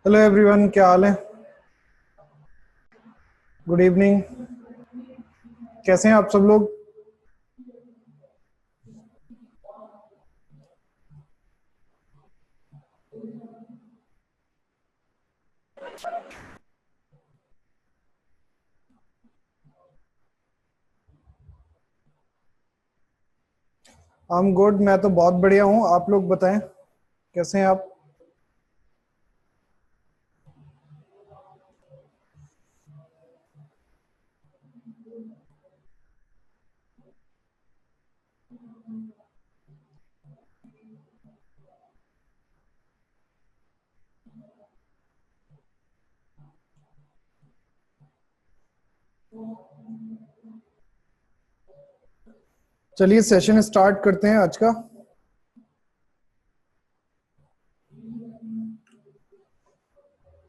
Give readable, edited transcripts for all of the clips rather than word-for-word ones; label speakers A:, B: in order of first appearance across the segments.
A: Hello everyone, क्या हाल है? Good evening. कैसे हैं आप सब लोग? I am good. मैं तो बहुत बढ़िया हूँ। आप लोग बताएं, कैसे हैं आप? चलिए सेशन स्टार्ट करते हैं आज का।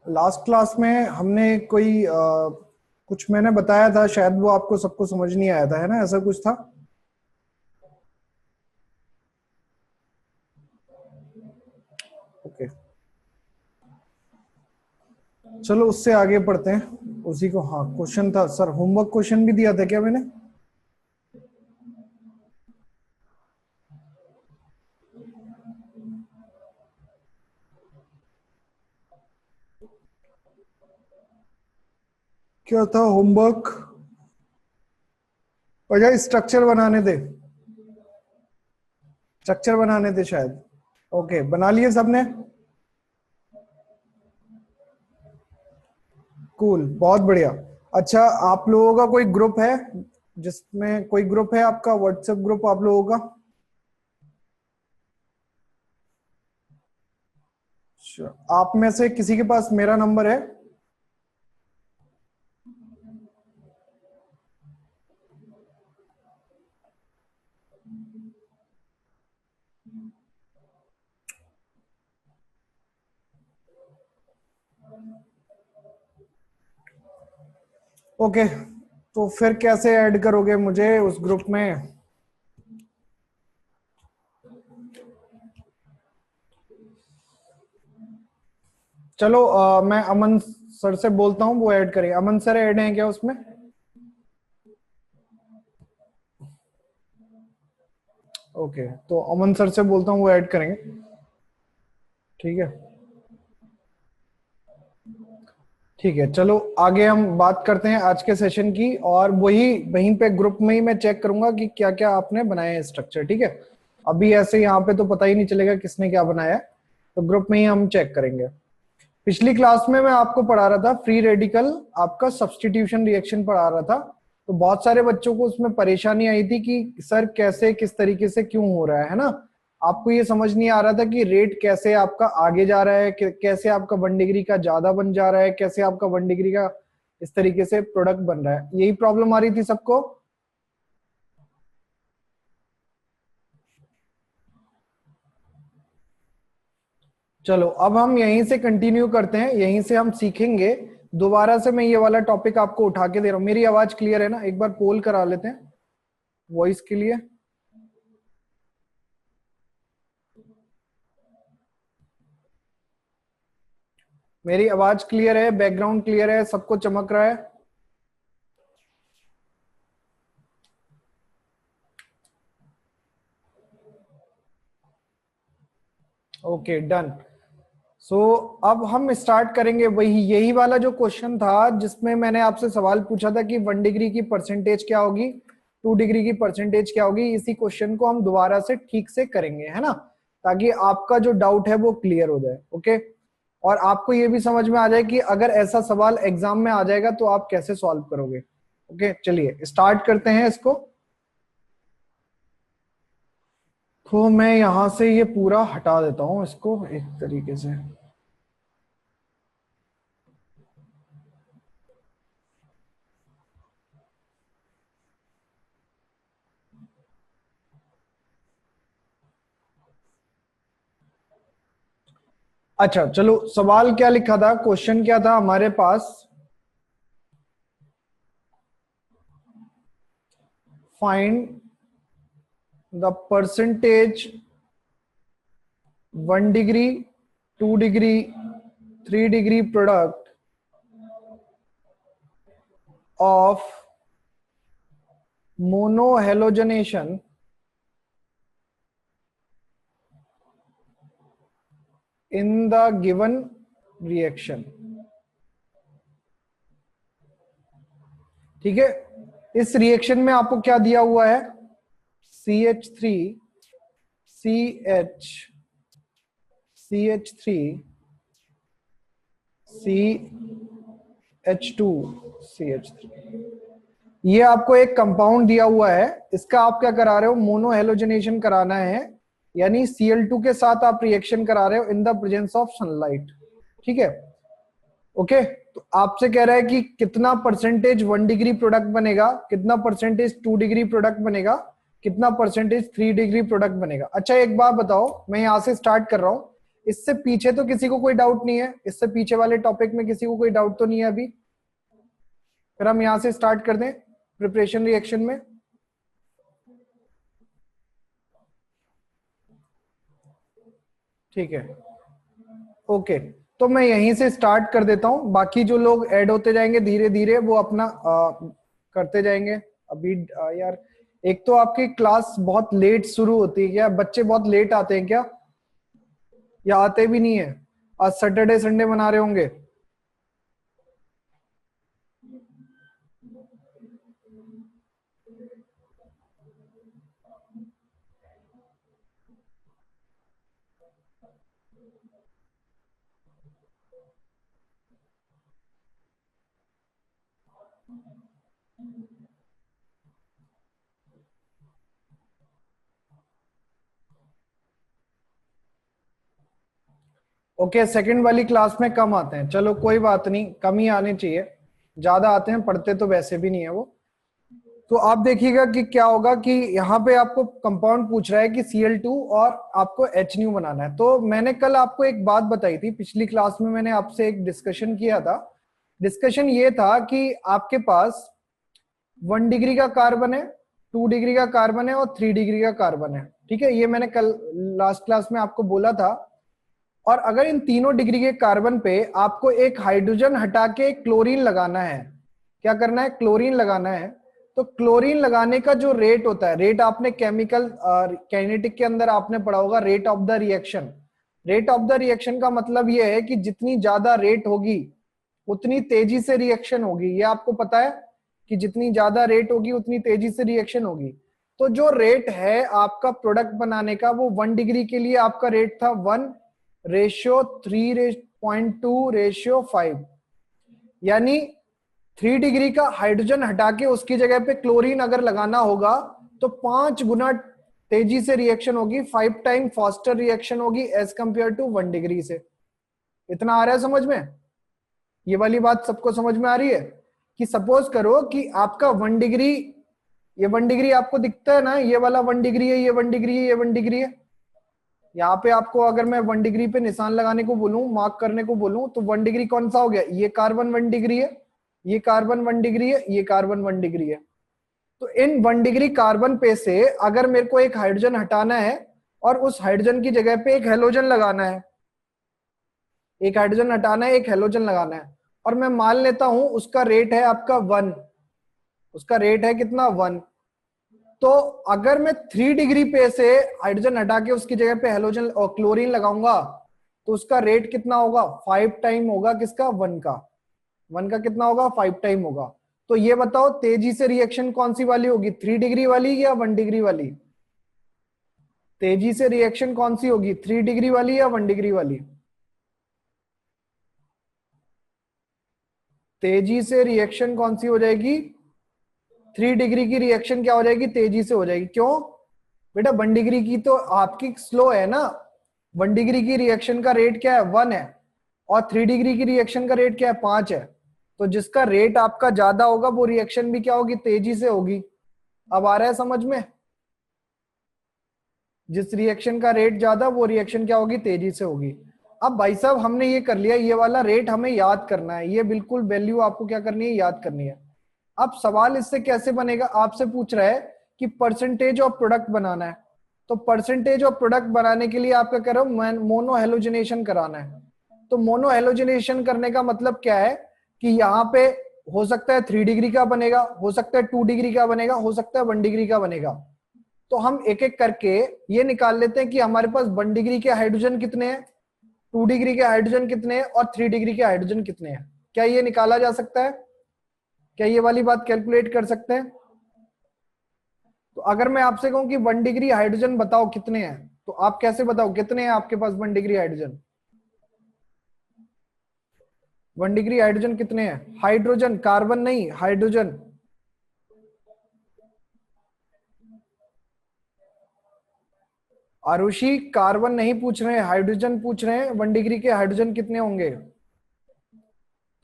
A: लास्ट क्लास में हमने कोई कुछ मैंने बताया था, शायद वो आपको सबको समझ नहीं आया था, है ना? ऐसा कुछ था। ओके, चलो उससे आगे पढ़ते हैं उसी को। हाँ, क्वेश्चन था सर, होमवर्क क्वेश्चन भी दिया था क्या मैंने? क्या था होमवर्क? अच्छा, स्ट्रक्चर बनाने थे। स्ट्रक्चर बनाने थे शायद। ओके, बना लिए सबने? कूल, बहुत बढ़िया। अच्छा, आप लोगों का कोई ग्रुप है जिसमें कोई ग्रुप है आपका, व्हाट्सएप ग्रुप आप लोगों का? Sure. आप में से किसी के पास मेरा नंबर है? ओके, तो फिर कैसे ऐड करोगे मुझे उस ग्रुप में? चलो मैं अमन सर से बोलता हूँ, वो ऐड करें। अमन सर ऐड हैं क्या उसमें? ओके, तो अमन सर से बोलता हूँ, वो ऐड करेंगे। ठीक है, ठीक है। चलो आगे हम बात करते हैं आज के सेशन की, और वही वहीं पे ग्रुप में ही मैं चेक करूंगा कि क्या क्या आपने बनाया है स्ट्रक्चर। ठीक है, अभी ऐसे यहाँ पे तो पता ही नहीं चलेगा किसने क्या बनाया है, तो ग्रुप में ही हम चेक करेंगे। पिछली क्लास में मैं आपको पढ़ा रहा था फ्री रेडिकल, आपका सब्स्टिट्यूशन रिएक्शन पढ़ा रहा था। तो बहुत सारे बच्चों को उसमें परेशानी आई थी कि सर कैसे, किस तरीके से, क्यों हो रहा है ना? आपको ये समझ नहीं आ रहा था कि रेट कैसे आपका आगे जा रहा है, कैसे आपका 1 डिग्री का ज्यादा बन जा रहा है, कैसे आपका 1 डिग्री का इस तरीके से प्रोडक्ट बन रहा है। यही प्रॉब्लम आ रही थी सबको। चलो अब हम यहीं से कंटिन्यू करते हैं, यहीं से हम सीखेंगे। दोबारा से मैं ये वाला टॉपिक आपको उठा के दे रहा हूँ। मेरी आवाज क्लियर है ना? एक बार पोल करा लेते हैं वॉइस के लिए। मेरी आवाज क्लियर है? बैकग्राउंड क्लियर है? सबको चमक रहा है? Okay, done. सो अब हम स्टार्ट करेंगे वही, यही वाला जो क्वेश्चन था जिसमें मैंने आपसे सवाल पूछा था कि 1 डिग्री की परसेंटेज क्या होगी, 2 डिग्री की परसेंटेज क्या होगी। इसी क्वेश्चन को हम दोबारा से ठीक से करेंगे, है ना? ताकि आपका जो डाउट है वो क्लियर हो जाए। ओके, और आपको ये भी समझ में आ जाए कि अगर ऐसा सवाल एग्जाम में आ जाएगा तो आप कैसे सॉल्व करोगे। ओके, चलिए स्टार्ट करते हैं इसको। तो मैं यहां से ये पूरा हटा देता हूं इसको एक तरीके से। अच्छा चलो, सवाल क्या लिखा था, क्वेश्चन क्या था हमारे पास? Find the percentage 1 degree, 2 degree, 3 degree product of monohalogenation in the given reaction। ठीक है, इस रिएक्शन में आपको क्या दिया हुआ है, CH3 CH CH3 CH2 CH3, ये आपको एक कंपाउंड दिया हुआ है, इसका आप क्या करा रहे हो, मोनोहेलोजनेशन कराना है, यानी Cl2 के साथ आप रिएक्शन करा रहे हो in the presence of sunlight. ठीक है, ओके। तो आपसे कह रहा है कि कितना परसेंटेज 1 डिग्री प्रोडक्ट बनेगा, कितना परसेंटेज 2 डिग्री प्रोडक्ट बनेगा, कितना परसेंटेज 3 डिग्री प्रोडक्ट बनेगा। अच्छा एक बात बताओ, मैं यहां से स्टार्ट कर रहा हूं, इससे पीछे तो किसी को कोई डाउट नहीं है, इससे पीछे वाले टॉपिक में किसी को कोई डाउट तो नहीं है अभी? फिर हम यहां से स्टार्ट कर दें प्रिपरेशन रिएक्शन में। ठीक है, ओके। तो मैं यहीं से स्टार्ट कर देता हूं, बाकी जो लोग ऐड होते जाएंगे धीरे धीरे वो अपना करते जाएंगे। अभी यार एक तो आपकी क्लास बहुत लेट शुरू होती है क्या, बच्चे बहुत लेट आते हैं क्या, या आते भी नहीं है? आज सैटरडे संडे मना रहे होंगे। ओके, सेकंड वाली क्लास में कम आते हैं, चलो कोई बात नहीं, कम ही आने चाहिए, ज्यादा आते हैं, पढ़ते तो वैसे भी नहीं है वो। तो आप देखिएगा कि क्या होगा कि यहाँ पे आपको कंपाउंड पूछ रहा है कि Cl2 और आपको HNu बनाना है। तो मैंने कल आपको एक बात बताई थी, पिछली क्लास में मैंने आपसे एक डिस्कशन किया था। डिस्कशन ये था कि आपके पास 1 डिग्री का कार्बन है, 2 डिग्री का कार्बन है और 3 डिग्री का कार्बन है। ठीक है, ये मैंने कल लास्ट क्लास में आपको बोला था। और अगर इन तीनों डिग्री के कार्बन पे आपको एक हाइड्रोजन हटा के क्लोरीन लगाना है, क्या करना है, क्लोरीन लगाना है, तो क्लोरीन लगाने का जो रेट होता है, रेट आपने केमिकल काइनेटिक के अंदर आपने पढ़ा होगा, rate of the reaction. Rate of the reaction का मतलब ये है कि जितनी ज्यादा रेट होगी उतनी तेजी से रिएक्शन होगी, ये आपको पता है कि जितनी ज्यादा रेट होगी उतनी तेजी से रिएक्शन होगी। तो जो रेट है आपका प्रोडक्ट बनाने का, वो 1 डिग्री के लिए आपका रेट था 1:3.2:5, यानी 3 डिग्री का हाइड्रोजन हटा के उसकी जगह पे क्लोरीन अगर लगाना होगा तो 5 गुना तेजी से रिएक्शन होगी, 5 टाइम फास्टर रिएक्शन होगी एज कंपेयर टू 1 डिग्री से। इतना आ रहा है समझ में? ये वाली बात सबको समझ में आ रही है कि सपोज करो कि आपका 1 डिग्री, ये 1 डिग्री आपको दिखता है ना, ये वाला 1 डिग्री है, ये 1 डिग्री है, ये 1 डिग्री है। यहाँ पे आपको अगर मैं 1 डिग्री पे निशान लगाने को बोलूं, मार्क करने को बोलूं, तो 1 डिग्री कौन सा हो गया, ये कार्बन 1 डिग्री है, ये कार्बन 1 डिग्री है, ये कार्बन 1 डिग्री है। तो इन 1 डिग्री कार्बन पे से अगर मेरे को एक हाइड्रोजन हटाना है और उस हाइड्रोजन की जगह पे एक हेलोजन लगाना है, एक हाइड्रोजन हटाना है, एक हेलोजन लगाना है, और मैं मान लेता हूं उसका रेट है आपका 1, उसका रेट है कितना 1, तो अगर मैं 3 डिग्री पे से हाइड्रोजन हटा के उसकी जगह पे हेलोजन और क्लोरीन लगाऊंगा तो उसका रेट कितना होगा, 5 टाइम होगा किसका, 1 का। 1 का कितना होगा, 5 टाइम होगा। तो ये बताओ तेजी से रिएक्शन कौन सी वाली होगी, 3 डिग्री वाली या 1 डिग्री वाली? तेजी से रिएक्शन कौन सी होगी, 3 डिग्री वाली या 1 डिग्री वाली? तेजी से रिएक्शन कौन सी हो जाएगी, 3 डिग्री की रिएक्शन क्या हो जाएगी, तेजी से हो जाएगी। क्यों बेटा, 1 डिग्री की तो आपकी स्लो है ना, 1 डिग्री की रिएक्शन का रेट क्या है, 1 है, और 3 डिग्री की रिएक्शन का रेट क्या है, 5 है। तो जिसका रेट आपका ज्यादा होगा वो रिएक्शन भी क्या होगी, तेजी से होगी। अब आ रहा है समझ में? जिस रिएक्शन का रेट ज्यादा वो रिएक्शन क्या होगी, तेजी से होगी। अब भाई साहब हमने ये कर लिया, ये वाला रेट हमें याद करना है, ये बिल्कुल वैल्यू आपको क्या करनी है, याद करनी है। अब सवाल इससे कैसे बनेगा, आपसे पूछ रहा है कि परसेंटेज ऑफ प्रोडक्ट बनाना है, तो परसेंटेज ऑफ प्रोडक्ट बनाने के लिए आप क्या करो, मोनो हेलोजनेशन कराना है। तो मोनो हेलोजिनेशन करने का मतलब क्या है कि यहाँ पे हो सकता है 3 डिग्री का बनेगा, हो सकता है 2 डिग्री का बनेगा, हो सकता है 1 डिग्री का बनेगा। तो हम एक एक करके ये निकाल लेते हैं कि हमारे पास 1 डिग्री के हाइड्रोजन कितने हैं, 2 डिग्री के हाइड्रोजन कितने हैं और 3 डिग्री के हाइड्रोजन कितने हैं। क्या ये निकाला जा सकता है? क्या ये वाली बात कैलकुलेट कर सकते हैं? तो अगर मैं आपसे कहूं कि 1 डिग्री हाइड्रोजन बताओ कितने हैं, तो आप कैसे बताओ कितने हैं आपके पास 1 डिग्री हाइड्रोजन? 1 डिग्री हाइड्रोजन कितने हैं? हाइड्रोजन, कार्बन नहीं, हाइड्रोजन। आरुषि कार्बन नहीं पूछ रहे हैं, हाइड्रोजन पूछ रहे हैं। 1 डिग्री के हाइड्रोजन कितने होंगे?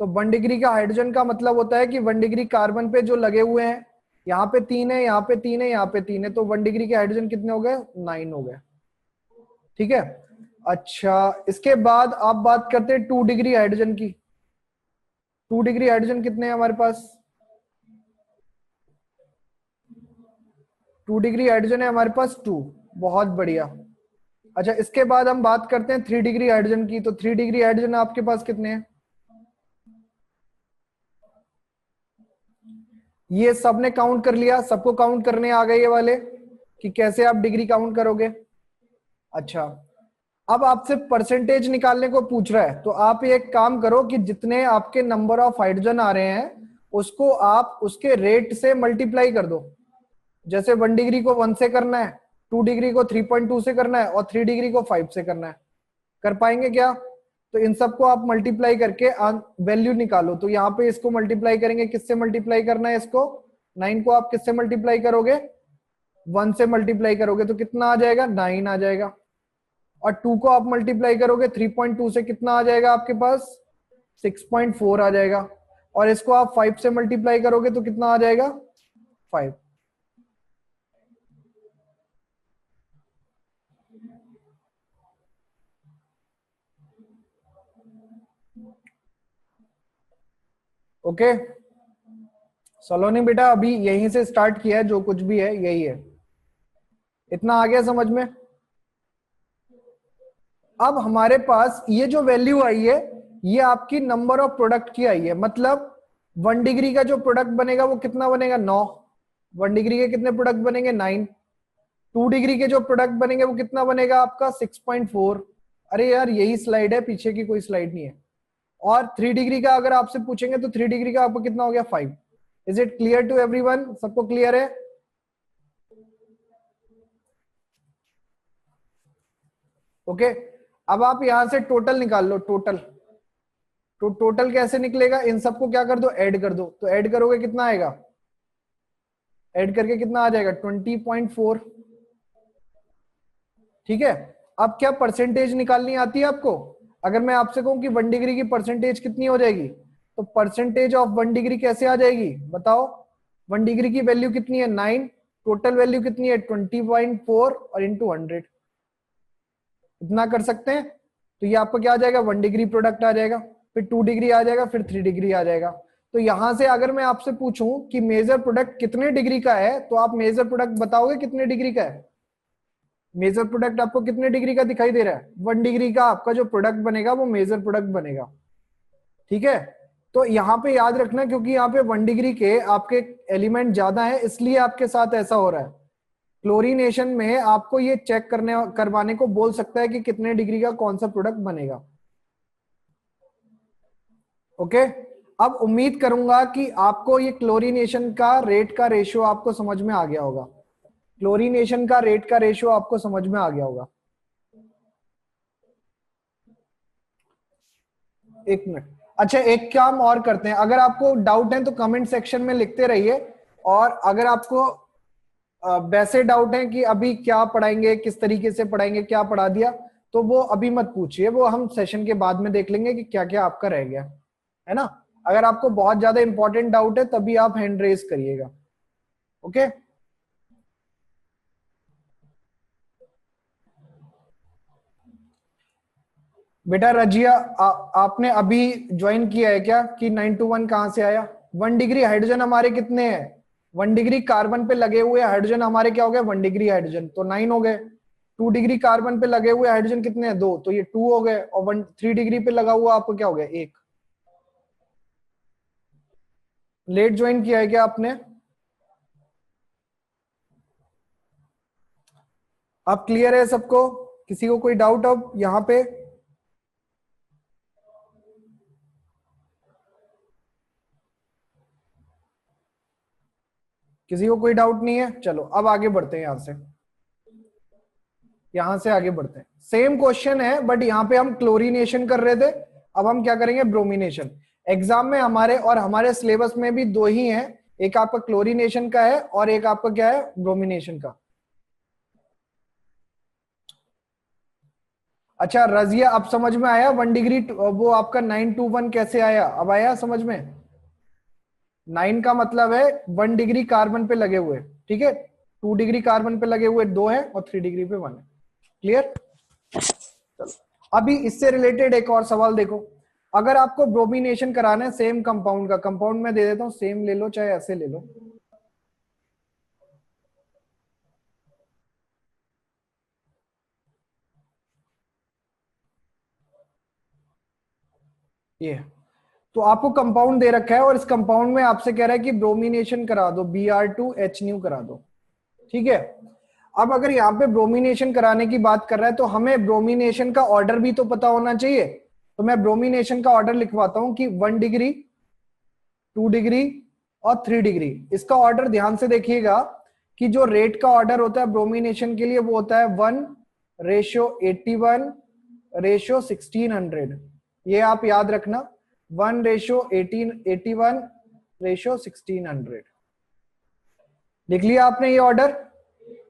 A: तो 1 डिग्री का हाइड्रोजन का मतलब होता है कि 1 डिग्री कार्बन पे जो लगे हुए हैं, यहाँ पे 3 है, यहाँ पे 3 है, यहाँ पे 3 है, तो 1 डिग्री के हाइड्रोजन कितने हो गए? 9 हो गए। ठीक है। अच्छा, इसके बाद आप बात करते हैं 2 डिग्री हाइड्रोजन की। 2 डिग्री हाइड्रोजन कितने हैं हमारे पास? 2 डिग्री हाइड्रोजन है हमारे पास 2। बहुत बढ़िया। अच्छा, इसके बाद हम बात करते हैं 3 डिग्री हाइड्रोजन की। तो 3 डिग्री हाइड्रोजन आपके पास कितने हैं? ये सबने काउंट कर लिया? सबको काउंट करने आ गए ये वाले कि कैसे आप डिग्री काउंट करोगे? अच्छा, अब आपसे परसेंटेज निकालने को पूछ रहा है, तो आप एक काम करो कि जितने आपके नंबर ऑफ हाइड्रोजन आ रहे हैं उसको आप उसके रेट से मल्टीप्लाई कर दो। जैसे 1 डिग्री को 1 से करना है, 2 डिग्री को 3.2 से करना है और 3 डिग्री को 5 से करना है। कर पाएंगे क्या? तो इन सबको आप मल्टीप्लाई करके वैल्यू निकालो। तो यहाँ पे इसको मल्टीप्लाई करेंगे, किससे मल्टीप्लाई करना है इसको? 9 को आप किससे मल्टीप्लाई करोगे? 1 से मल्टीप्लाई करोगे तो कितना आ जाएगा? 9 आ जाएगा। और 2 को आप मल्टीप्लाई करोगे 3.2 से, कितना आ जाएगा आपके पास? 6.4 आ जाएगा। और इसको आप 5 से मल्टीप्लाई करोगे तो कितना आ जाएगा? 5। ओके सलोनी बेटा, अभी यहीं से स्टार्ट किया है, जो कुछ भी है यही है। इतना आ गया समझ में? अब हमारे पास ये जो वैल्यू आई है ये आपकी नंबर ऑफ प्रोडक्ट की आई है। मतलब 1 डिग्री का जो प्रोडक्ट बनेगा वो कितना बनेगा? 9। 1 डिग्री के कितने प्रोडक्ट बनेंगे? 9। 2 डिग्री के जो प्रोडक्ट बनेंगे वो कितना बनेगा आपका? 6.4। अरे यार यही स्लाइड है, पीछे की कोई स्लाइड नहीं है। और 3 डिग्री का अगर आपसे पूछेंगे तो 3 डिग्री का आपको कितना हो गया? 5। Is it clear to everyone? सबको क्लियर है? ओके अब आप यहां से टोटल निकाल लो। टोटल, तो टोटल कैसे निकलेगा? इन सबको क्या कर दो? ऐड कर दो। तो ऐड करोगे कितना आएगा? ऐड करके कितना आ जाएगा? 20.4। ठीक है। अब क्या परसेंटेज निकालनी आती है आपको? अगर मैं आपसे कहूं कि 1 डिग्री की परसेंटेज कितनी हो जाएगी, तो परसेंटेज ऑफ 1 डिग्री कैसे आ जाएगी बताओ? 1 डिग्री की वैल्यू कितनी है? 9। टोटल वैल्यू कितनी है? 20.4 और इंटू 100। इतना कर सकते हैं। तो ये आपको क्या आ जाएगा? 1 डिग्री प्रोडक्ट आ जाएगा, फिर 2 डिग्री आ जाएगा, फिर 3 डिग्री आ जाएगा। तो यहां से अगर मैं आपसे पूछूं कि मेजर प्रोडक्ट कितने डिग्री का है, तो आप मेजर प्रोडक्ट बताओगे कितने डिग्री का है? मेजर प्रोडक्ट आपको कितने डिग्री का दिखाई दे रहा है? 1 डिग्री का आपका जो प्रोडक्ट बनेगा वो मेजर प्रोडक्ट बनेगा। ठीक है। तो यहाँ पे याद रखना, क्योंकि यहाँ पे 1 डिग्री के आपके एलिमेंट ज्यादा है, इसलिए आपके साथ ऐसा हो रहा है। क्लोरीनेशन में आपको ये चेक करवाने को बोल सकता है कि कितने डिग्री का कौन सा प्रोडक्ट बनेगा। ओके अब उम्मीद करूंगा कि आपको ये क्लोरीनेशन का रेट का रेशियो आपको समझ में आ गया होगा। क्लोरीनेशन का रेट का रेशियो आपको समझ में आ गया होगा। एक मिनट। अच्छा, एक काम और करते हैं, अगर आपको डाउट है तो कमेंट सेक्शन में लिखते रहिए। और अगर आपको वैसे डाउट है कि अभी क्या पढ़ाएंगे, किस तरीके से पढ़ाएंगे, क्या पढ़ा दिया, तो वो अभी मत पूछिए, वो हम सेशन के बाद में देख लेंगे कि क्या क्या आपका रह गया है ना। अगर आपको बहुत ज्यादा इंपॉर्टेंट डाउट है तभी आप हैंड रेज करिएगा। ओके बेटा रजिया, आपने अभी ज्वाइन किया है क्या कि 9 to 1 कहां से आया? 1 डिग्री हाइड्रोजन हमारे कितने हैं? 1 डिग्री कार्बन पे लगे हुए हाइड्रोजन हमारे क्या हो गए? 1 डिग्री हाइड्रोजन, तो 9 हो गए। 2 डिग्री कार्बन पे लगे हुए हाइड्रोजन कितने हैं? 2, तो ये 2 हो गए, और 3 डिग्री पे लगा हुआ आपको क्या हो गया? 1। लेट ज्वाइन किया है क्या आपने? अब क्लियर है सबको? किसी को कोई डाउट अब यहाँ पे? किसी को कोई डाउट नहीं है? चलो अब आगे बढ़ते हैं, यहां से आगे बढ़ते हैं। सेम क्वेश्चन है बट यहाँ पे हम क्लोरीनेशन कर रहे थे, अब हम क्या करेंगे? ब्रोमिनेशन। एग्जाम में हमारे और हमारे सिलेबस में भी 2 ही हैं, एक आपका क्लोरीनेशन का है और एक आपका क्या है? ब्रोमिनेशन का। अच्छा रजिया, अब समझ में आया 1 डिग्री वो आपका 921 कैसे आया? अब आया समझ में? 9 का मतलब है 1 डिग्री कार्बन पे लगे हुए, ठीक है। 2 डिग्री कार्बन पे लगे हुए 2 है और 3 डिग्री पे 1 है। क्लियर? चलो अभी इससे रिलेटेड एक और सवाल देखो। अगर आपको ब्रोमिनेशन कराना है सेम कंपाउंड का, कंपाउंड में दे देता हूं, सेम ले लो चाहे ऐसे ले लो, ये तो आपको कंपाउंड दे रखा है और इस कंपाउंड में आपसे कह रहा है कि ब्रोमिनेशन करा दो, Br2H करा दो, ठीक है। अब अगर यहाँ पे ब्रोमिनेशन कराने की बात कर रहा है तो हमें ब्रोमिनेशन का ऑर्डर भी तो पता होना चाहिए। तो मैं ब्रोमिनेशन का ऑर्डर लिखवाता हूं कि 1 डिग्री, 2 डिग्री और 3 डिग्री। इसका ऑर्डर ध्यान से देखिएगा कि जो रेट का ऑर्डर होता है ब्रोमिनेशन के लिए वो होता है 1:81:1600। ये आप याद रखना, 1:81:1600। लिख लिया आपने ये ऑर्डर?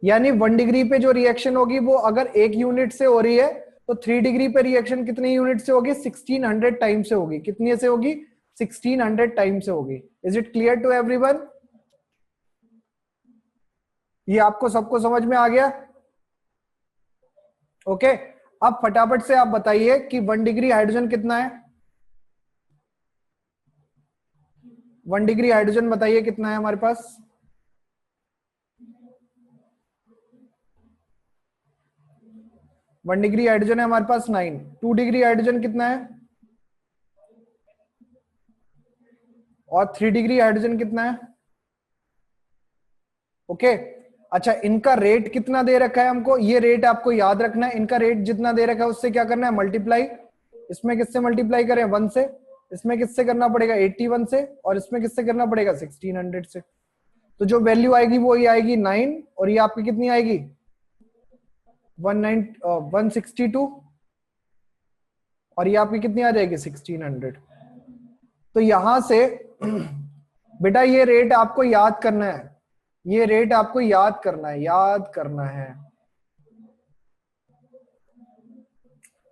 A: यानी 1 डिग्री पे जो रिएक्शन होगी वो अगर 1 यूनिट से हो रही है तो 3 डिग्री पे रिएक्शन कितनी यूनिट से होगी? 1600 टाइम से होगी। कितनी से होगी? 1600 टाइम से होगी। Is it clear to everyone? ये आपको सबको समझ में आ गया? ओके अब फटाफट से आप बताइए कि 1 डिग्री हाइड्रोजन कितना है? 1 डिग्री हाइड्रोजन बताइए कितना है हमारे पास? 1 डिग्री हाइड्रोजन है हमारे पास 9। 2 डिग्री हाइड्रोजन कितना है? और 3 डिग्री हाइड्रोजन कितना है? ओके अच्छा इनका रेट कितना दे रखा है हमको? ये रेट आपको याद रखना है। इनका रेट जितना दे रखा है उससे क्या करना है? मल्टीप्लाई। इसमें किससे मल्टीप्लाई करें? 1 से। इसमें किससे करना पड़ेगा? 81 से। और इसमें किससे करना पड़ेगा? 1600 से। तो जो वैल्यू आएगी वो ये आएगी 9, और ये आपकी कितनी आएगी? 162, और ये आपकी कितनी आ जाएगी? 1600। तो यहां से बेटा ये रेट आपको याद करना है, ये रेट आपको याद करना है, याद करना है,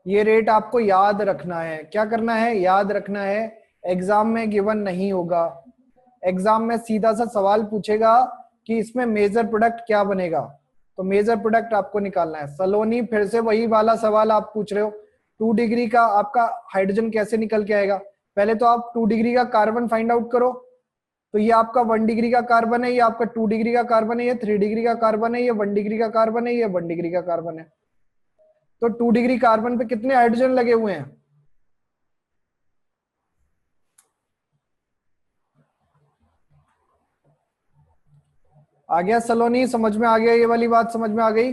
A: ये रेट आपको याद रखना है। क्या करना है? याद रखना है। एग्जाम में गिवन नहीं होगा। एग्जाम में सीधा सा सवाल पूछेगा कि इसमें मेजर प्रोडक्ट क्या बनेगा, तो मेजर प्रोडक्ट आपको निकालना है। सलोनी फिर से वही वाला सवाल आप पूछ रहे हो, 2 डिग्री का आपका हाइड्रोजन कैसे निकल के आएगा? पहले तो आप 2 डिग्री का कार्बन फाइंड आउट करो। तो ये आपका 1 डिग्री का कार्बन है, ये आपका 2 डिग्री का कार्बन है, ये 3 डिग्री का कार्बन है, ये 1 डिग्री का कार्बन है, ये 1 डिग्री का कार्बन है। तो 2 डिग्री कार्बन पे कितने हाइड्रोजन लगे हुए हैं? आ गया सलोनी? समझ में आ गया? ये वाली बात समझ में आ गई?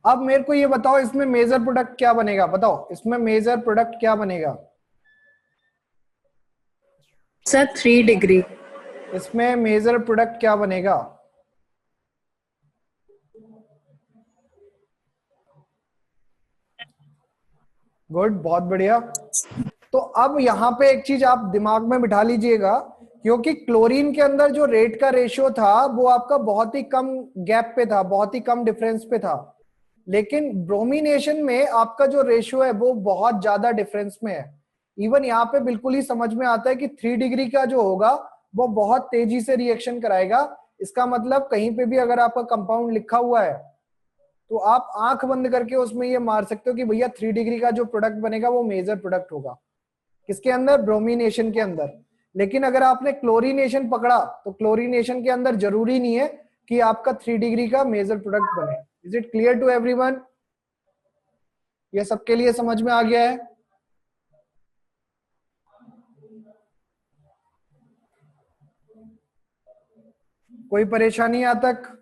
A: अब मेरे को ये बताओ इसमें मेजर प्रोडक्ट क्या बनेगा? बताओ इसमें मेजर प्रोडक्ट क्या बनेगा?
B: Sir 3 degree.
A: इसमें मेजर प्रोडक्ट क्या बनेगा? गुड, बहुत बढ़िया। तो अब यहाँ पे एक चीज आप दिमाग में बिठा लीजिएगा, क्योंकि क्लोरीन के अंदर जो रेट का रेशियो था वो आपका बहुत ही कम गैप पे था, बहुत ही कम डिफरेंस पे था। लेकिन ब्रोमिनेशन में आपका जो रेशियो है वो बहुत ज्यादा डिफरेंस में है। इवन यहाँ पे बिल्कुल ही समझ में आता है कि 3 डिग्री का जो होगा वो बहुत तेजी से रिएक्शन कराएगा। इसका मतलब कहीं पे भी अगर आपका कंपाउंड लिखा हुआ है तो आप आंख बंद करके उसमें ये मार सकते हो कि भैया 3 डिग्री का जो प्रोडक्ट बनेगा वो मेजर प्रोडक्ट होगा। किसके अंदर? ब्रोमिनेशन के अंदर। लेकिन अगर आपने क्लोरीनेशन पकड़ा तो क्लोरीनेशन के अंदर जरूरी नहीं है कि आपका 3 डिग्री का मेजर प्रोडक्ट बने। Is it clear to everyone? ये सबके लिए समझ में आ गया है? कोई परेशानी यहाँ तक?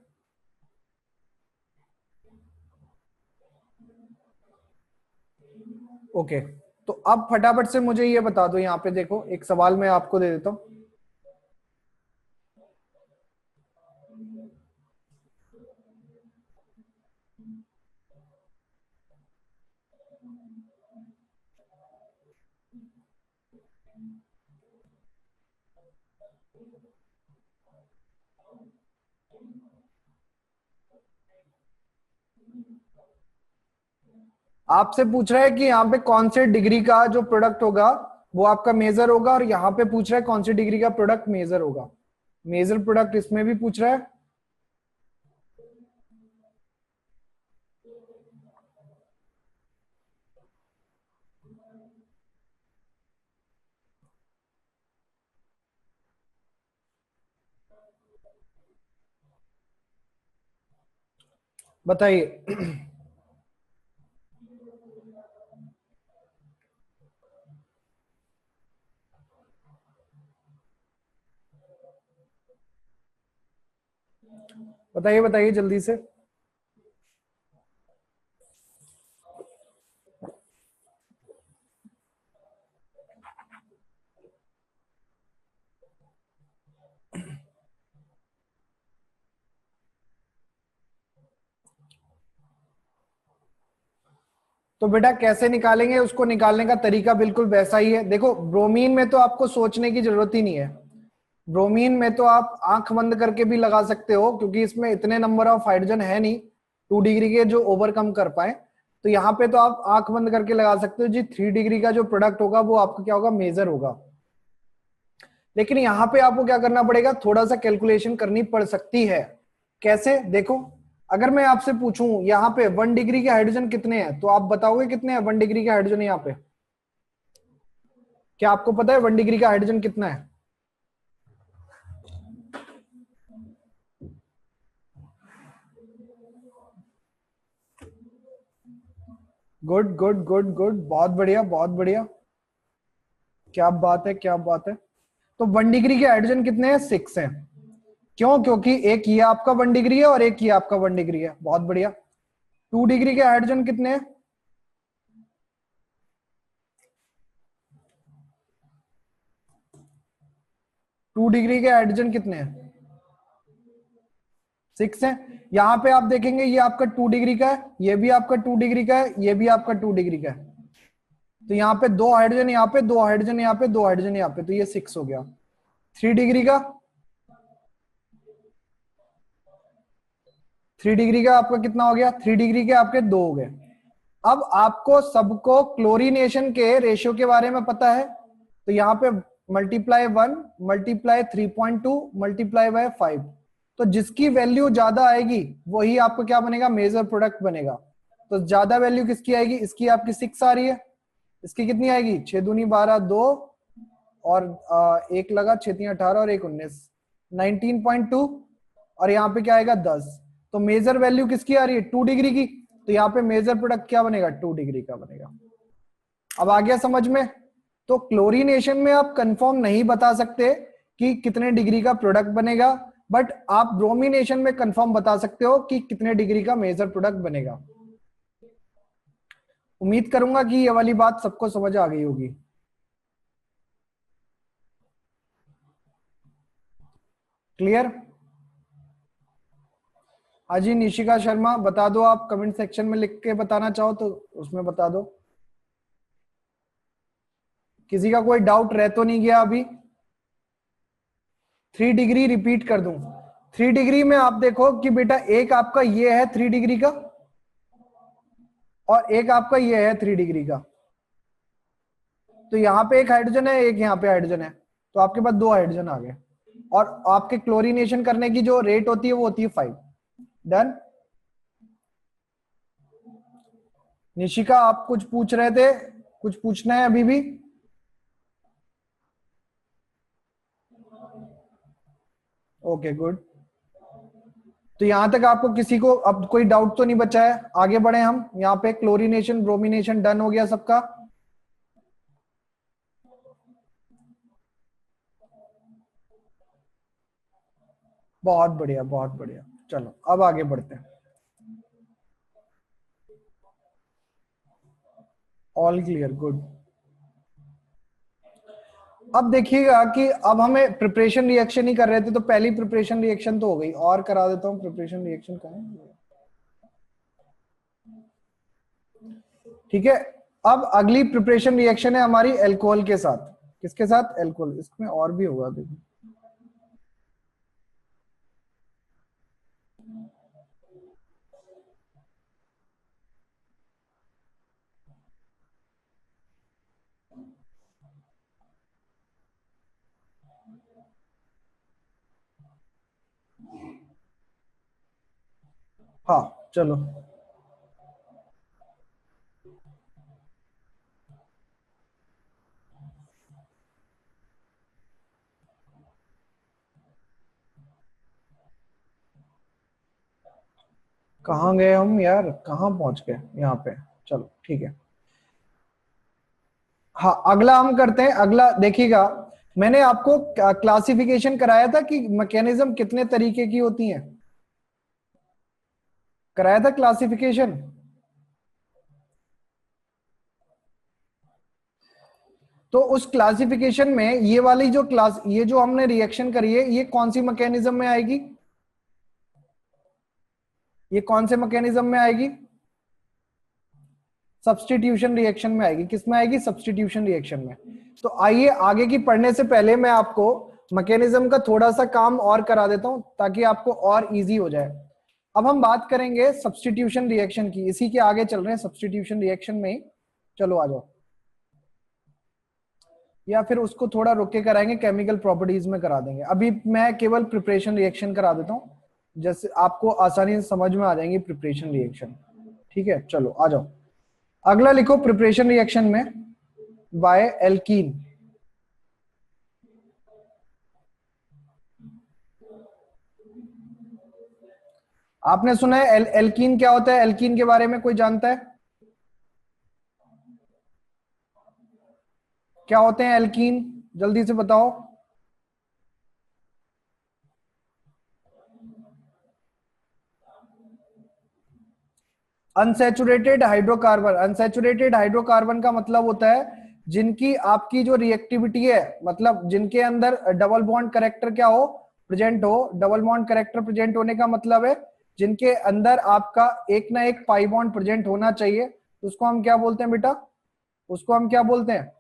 A: ओके, तो अब फटाफट से मुझे ये बता दो, यहाँ पे देखो एक सवाल मैं आपको दे देता हूं। आपसे पूछ रहा है कि यहाँ पे कौन से डिग्री का जो प्रोडक्ट होगा वो आपका मेजर होगा, और यहाँ पे पूछ रहा है कौन सी डिग्री का प्रोडक्ट मेजर होगा। मेजर प्रोडक्ट इसमें भी पूछ रहा है। बताइए। बताइए बताइए जल्दी से। तो बेटा कैसे निकालेंगे, उसको निकालने का तरीका बिल्कुल वैसा ही है। देखो ब्रोमीन में तो आपको सोचने की जरूरत ही नहीं है। ब्रोमीन में तो आप आंख बंद करके भी लगा सकते हो, क्योंकि इसमें इतने नंबर ऑफ हाइड्रोजन है नहीं 2 डिग्री के जो ओवरकम कर पाए। तो यहाँ पे तो आप आंख बंद करके लगा सकते हो जी, 3 डिग्री का जो प्रोडक्ट होगा वो आपका क्या होगा, मेजर होगा। लेकिन यहाँ पे आपको क्या करना पड़ेगा, थोड़ा सा कैलकुलेशन करनी पड़ सकती है। कैसे? देखो, अगर मैं आपसे पूछूं यहाँ पे 1 डिग्री के हाइड्रोजन कितने हैं, तो आप बताओगे कितने हैं 1 डिग्री के हाइड्रोजन यहाँ पे? क्या आपको पता है 1 डिग्री का हाइड्रोजन कितना है? गुड गुड गुड गुड, बहुत बढ़िया बहुत बढ़िया, क्या बात है क्या बात है। तो 1 डिग्री के हाइड्रोजन कितने हैं? 6 हैं। क्यों? क्योंकि एक ये आपका 1 डिग्री है और एक ये आपका 1 डिग्री है। बहुत बढ़िया। 2 डिग्री के हाइड्रोजन कितने हैं? 2 डिग्री के हाइड्रोजन कितने हैं? 6 है। यहाँ पे आप देखेंगे ये आपका 2 डिग्री का है, ये भी आपका 2 डिग्री का है, ये भी आपका 2 डिग्री का है। तो यहाँ पे 2 हाइड्रोजन, यहाँ पे 2 हाइड्रोजन, यहाँ पे 2 हाइड्रोजन, यहाँ पे, तो ये 6 हो गया। 3 डिग्री का, 3 डिग्री का आपका कितना हो गया? 3 डिग्री के आपके 2 हो गए। अब आपको सबको क्लोरीनेशन के रेशियो के बारे में पता है, तो यहाँ पे मल्टीप्लाई 1 मल्टीप्लाई 3.2 मल्टीप्लाई बाय 5, तो जिसकी वैल्यू ज्यादा आएगी वही आपको क्या बनेगा, मेजर प्रोडक्ट बनेगा। तो ज्यादा वैल्यू किसकी आएगी? इसकी आपकी 6 आ रही है। इसकी कितनी आएगी? 6 दूनी 12, 2 और एक लगा, 6 3 18 और 1 19, 19.2, और यहाँ पे क्या आएगा 10। तो मेजर वैल्यू किसकी आ रही है? 2 डिग्री की। तो यहाँ पे मेजर प्रोडक्ट क्या बनेगा? 2 डिग्री का बनेगा। अब आ गया समझ में? तो क्लोरीनेशन में आप कंफर्म नहीं बता सकते कि कितने डिग्री का प्रोडक्ट बनेगा, बट आप ब्रोमिनेशन में कंफर्म बता सकते हो कि कितने डिग्री का मेजर प्रोडक्ट बनेगा। उम्मीद करूंगा कि ये वाली बात सबको समझ आ गई होगी। क्लियर? हाँ जी, निशिका शर्मा बता दो, आप कमेंट सेक्शन में लिख के बताना चाहो तो उसमें बता दो। किसी का कोई डाउट रह तो नहीं गया अभी? 3 डिग्री रिपीट कर दूं। 3 डिग्री में आप देखो कि बेटा एक आपका ये है 3 डिग्री का, और एक आपका ये है 3 डिग्री का। तो यहाँ पे एक हाइड्रोजन है, एक यहाँ पे हाइड्रोजन है, तो आपके पास 2 हाइड्रोजन आ गए। और आपके क्लोरीनेशन करने की जो रेट होती है वो होती है 5। डन? निशिका आप कुछ पूछ रहे थे, कुछ पूछना है अभी भी? Okay good. तो यहां तक आपको किसी को अब कोई डाउट तो नहीं बचा है? आगे बढ़े हम। यहाँ पे क्लोरीनेशन ब्रोमिनेशन डन हो गया सबका। बहुत बढ़िया, बहुत बढ़िया। चलो अब आगे बढ़ते हैं। All clear, good. अब देखिएगा कि अब हमें प्रिपरेशन रिएक्शन ही कर रहे थे, तो पहली प्रिपरेशन रिएक्शन तो हो गई, और करा देता हूं प्रिपरेशन रिएक्शन कहाँ है? ठीक है। अब अगली प्रिपरेशन रिएक्शन है हमारी एल्कोहल के साथ। किसके साथ? एल्कोहल। इसमें और भी होगा, देखिए। हाँ चलो, कहाँ गए हम यार, कहाँ पहुंच गए यहाँ पे? चलो ठीक है। हाँ अगला हम करते हैं। अगला देखिएगा, मैंने आपको क्लासिफिकेशन कराया था कि मैकेनिज्म कितने तरीके की होती हैं, कराया था क्लासिफिकेशन। तो उस क्लासिफिकेशन में ये वाली जो क्लास, ये जो हमने रिएक्शन करी है, ये कौन सी मैकेनिज्म में आएगी? ये कौन से मैकेनिज्म में आएगी? सब्स्टिट्यूशन रिएक्शन में आएगी। किस में आएगी? सब्स्टिट्यूशन रिएक्शन में। तो आइए आगे की पढ़ने से पहले मैं आपको मैकेनिज्म का थोड़ा सा काम और करा देता हूं, ताकि आपको और इजी हो जाए। अब हम बात करेंगे सब्स्टिट्यूशन रिएक्शन की, इसी के आगे चल रहे हैं सब्स्टिट्यूशन रिएक्शन में ही। चलो आ जाओ, या फिर उसको थोड़ा रुक के कराएंगे, केमिकल प्रॉपर्टीज में करा देंगे। अभी मैं केवल प्रिपरेशन रिएक्शन करा देता हूं, जैसे आपको आसानी से समझ में आ जाएंगी प्रिपरेशन रिएक्शन। ठीक है, चलो आ जाओ। अगला लिखो प्रिपरेशन रिएक्शन में बाय एल्कीन। आपने सुना है एल्कीन क्या होता है? एल्कीन के बारे में कोई जानता है? क्या होते हैं एल्कीन? जल्दी से बताओ। Unsaturated hydrocarbon. अनसैचुरेटेड हाइड्रोकार्बन का मतलब होता है जिनकी आपकी जो रिएक्टिविटी है, मतलब जिनके अंदर डबल बॉन्ड करेक्टर क्या हो? प्रेजेंट हो। डबल बॉन्ड करेक्टर प्रेजेंट होने का मतलब है जिनके अंदर आपका एक ना एक पाई बॉन्ड प्रेजेंट होना चाहिए। तो उसको हम क्या बोलते हैं बेटा? उसको हम क्या बोलते हैं?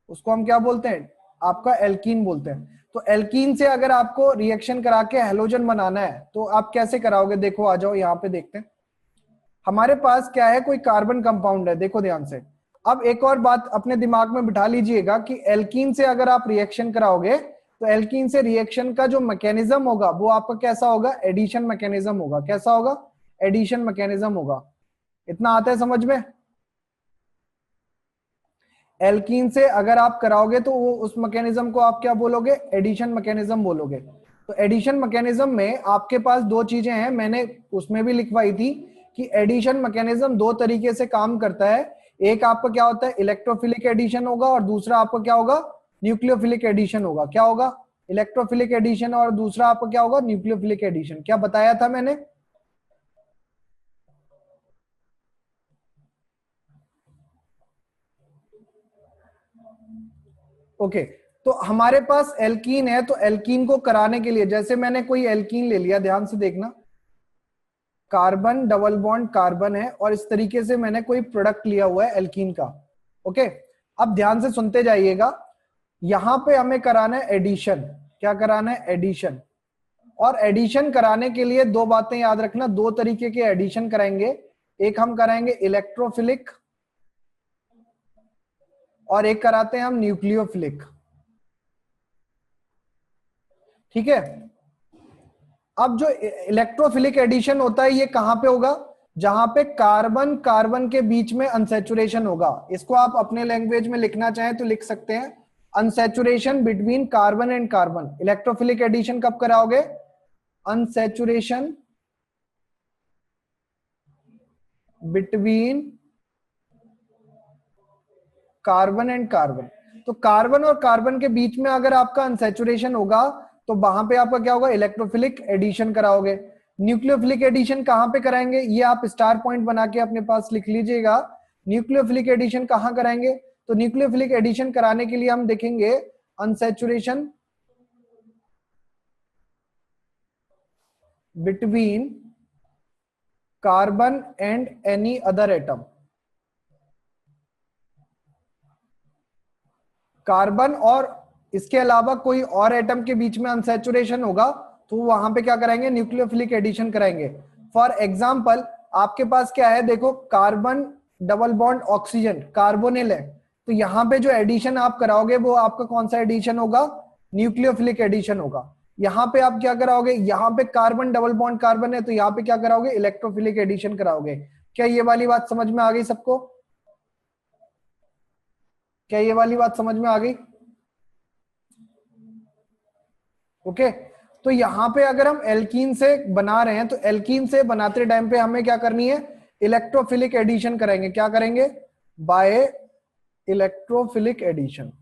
A: उसको हम क्या बोलते हैं? आपका एल्कीन बोलते हैं। तो एल्कीन से अगर आपको रिएक्शन करा के हेलोजन बनाना है तो आप कैसे कराओगे? देखो आ जाओ, यहाँ पे देखते हैं। हमारे पास क्या है? कोई कार्बन कंपाउंड है, देखो ध्यान से। अब एक और बात अपने दिमाग में बिठा लीजिएगा कि एल्कीन से अगर आप रिएक्शन कराओगे तो एल्कीन से रिएक्शन का जो मैकेनिज्म होगा वो आपका कैसा होगा? एडिशन मैकेनिज्म होगा। कैसा होगा? एडिशन मैकेनिज्म होगा। इतना आता है समझ में? एल्कीन से अगर आप कराओगे तो वो उस मैकेनिज्म को आप क्या बोलोगे? एडिशन मैकेनिज्म बोलोगे। तो एडिशन मैकेनिज्म में आपके पास दो चीजें हैं, मैंने उसमें भी लिखवाई थी कि एडिशन मैकेनिज्म दो तरीके से काम करता है। एक आपका क्या होता है? इलेक्ट्रोफिलिक एडिशन होगा, और दूसरा आपका क्या होगा? न्यूक्लियोफिलिक एडिशन होगा। क्या होगा? इलेक्ट्रोफिलिक एडिशन, और दूसरा आपका क्या होगा? Nucleophilic addition. क्या बताया था मैंने? ओके। तो हमारे पास एल्कीन है, तो एल्कीन को कराने के लिए, जैसे मैंने कोई एल्कीन ले लिया, ध्यान से देखना, कार्बन डबल बॉन्ड कार्बन है, और इस तरीके से मैंने कोई प्रोडक्ट लिया हुआ है एल्कीन का। ओके, अब ध्यान से सुनते जाइएगा। यहां पे हमें कराना है एडिशन। क्या कराना है? एडिशन। और एडिशन कराने के लिए दो बातें याद रखना, दो तरीके के एडिशन कराएंगे। एक हम कराएंगे इलेक्ट्रोफिलिक, और एक कराते हैं हम न्यूक्लियोफिलिक। ठीक है। अब जो इलेक्ट्रोफिलिक एडिशन होता है ये कहां पे होगा? जहां पे कार्बन कार्बन के बीच में अनसैचुरेशन होगा। इसको आप अपने लैंग्वेज में लिखना चाहें तो लिख सकते हैं, unsaturation between carbon and carbon, electrophilic addition कब कराओगे? Unsaturation between carbon and carbon. तो कार्बन और कार्बन के बीच में अगर आपका अनसैचुरेशन होगा तो वहां पे आपका क्या होगा? इलेक्ट्रोफिलिक एडिशन कराओगे। न्यूक्लियोफिलिक एडिशन कहां पे कराएंगे? ये आप स्टार पॉइंट बना के अपने पास लिख लीजिएगा। न्यूक्लियोफिलिक एडिशन कहां कराएंगे? तो न्यूक्लियोफिलिक एडिशन कराने के लिए हम देखेंगे unsaturation between carbon and any other atom. Carbon और इसके अलावा कोई और एटम के बीच में अनसैचुरेशन होगा तो वहां पे क्या कराएंगे? न्यूक्लियोफिलिक एडिशन कराएंगे। फॉर एग्जांपल आपके पास क्या है, देखो carbon double bond oxygen carbonyl है, तो यहां पे जो एडिशन आप कराओगे वो आपका कौन सा एडिशन होगा? न्यूक्लियोफिलिक एडिशन होगा। यहाँ पे आप क्या कराओगे? यहाँ पे कार्बन डबल बॉन्ड कार्बन है तो यहाँ पे क्या कराओगे? इलेक्ट्रोफिलिक एडिशन कराओगे। क्या ये वाली बात समझ में आ गई सबको? क्या ये वाली बात समझ में आ गई? ओके तो यहां पे अगर हम एल्कीन से बना रहे हैं तो एल्कीन से बनाते टाइम पे हमें क्या करनी है? इलेक्ट्रोफिलिक एडिशन करेंगे। क्या करेंगे? By electrophilic addition.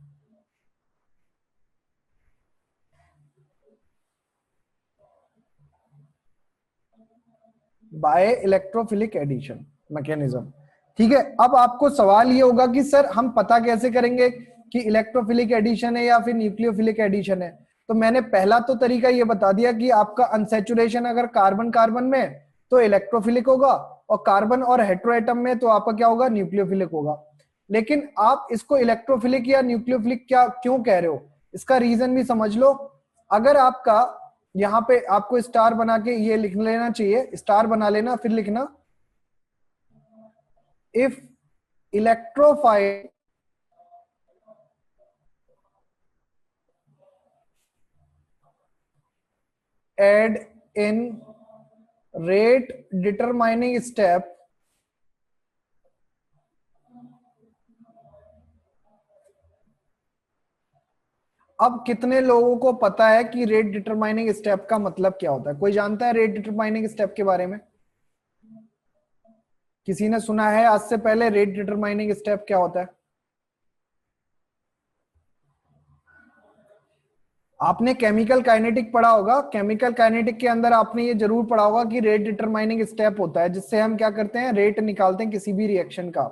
A: By electrophilic addition mechanism. ठीक है, अब आपको सवाल ये होगा कि सर हम पता कैसे करेंगे कि इलेक्ट्रोफिलिक एडिशन है या फिर न्यूक्लियोफिलिक एडिशन है? तो मैंने पहला तो तरीका ये बता दिया कि आपका अनसैचुरेशन अगर कार्बन कार्बन में तो इलेक्ट्रोफिलिक होगा और कार्बन और हेट्रोएटम में तो आपका क्या होगा? न्यूक्लियोफिलिक होगा। लेकिन आप इसको इलेक्ट्रोफिलिक या न्यूक्लियोफिलिक क्या क्यों कह रहे हो? इसका रीजन भी समझ लो। अगर आपका यहां पे आपको स्टार बना के ये लिख लेना चाहिए, स्टार बना लेना फिर लिखना if electrophile add in rate determining step अब कितने लोगों को पता है कि रेट डिटरमाइनिंग स्टेप का मतलब क्या होता है? कोई जानता है रेट डिटरमाइनिंग स्टेप के बारे में? किसी ने सुना है आज से पहले रेट डिटरमाइनिंग स्टेप क्या होता है? आपने केमिकल काइनेटिक पढ़ा होगा। केमिकल काइनेटिक के अंदर आपने ये जरूर पढ़ा होगा कि रेट डिटरमाइनिंग स्टेप होता है जिससे हम क्या करते हैं? रेट निकालते हैं किसी भी रिएक्शन का।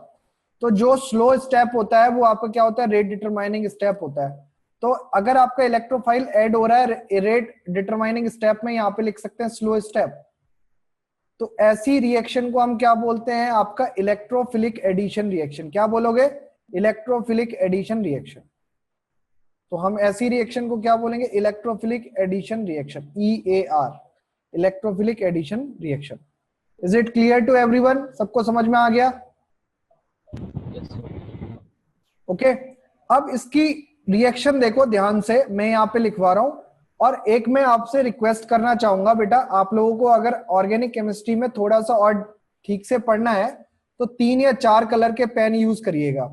A: तो जो स्लो स्टेप होता है वो आपका क्या होता है? रेट डिटरमाइनिंग स्टेप होता है। तो अगर आपका इलेक्ट्रोफाइल ऐड हो रहा है रेट डिटरमाइनिंग स्टेप में, यहाँ पे लिख सकते हैं स्लो स्टेप। तो ऐसी रिएक्शन को हम क्या बोलते हैं? आपका इलेक्ट्रोफिलिक एडिशन रिएक्शन। क्या बोलोगे? Electrophilic addition reaction. तो हम ऐसी रिएक्शन को क्या बोलेंगे? Electrophilic addition reaction, EAR, electrophilic addition reaction. Is it clear to everyone? सबको समझ में आ गया? ओके अब इसकी रिएक्शन देखो ध्यान से, मैं यहाँ पे लिखवा रहा हूं। और एक मैं आपसे रिक्वेस्ट करना चाहूंगा बेटा, आप लोगों को अगर ऑर्गेनिक केमिस्ट्री में थोड़ा सा और ठीक से पढ़ना है तो 3 या 4 कलर के पेन यूज करिएगा।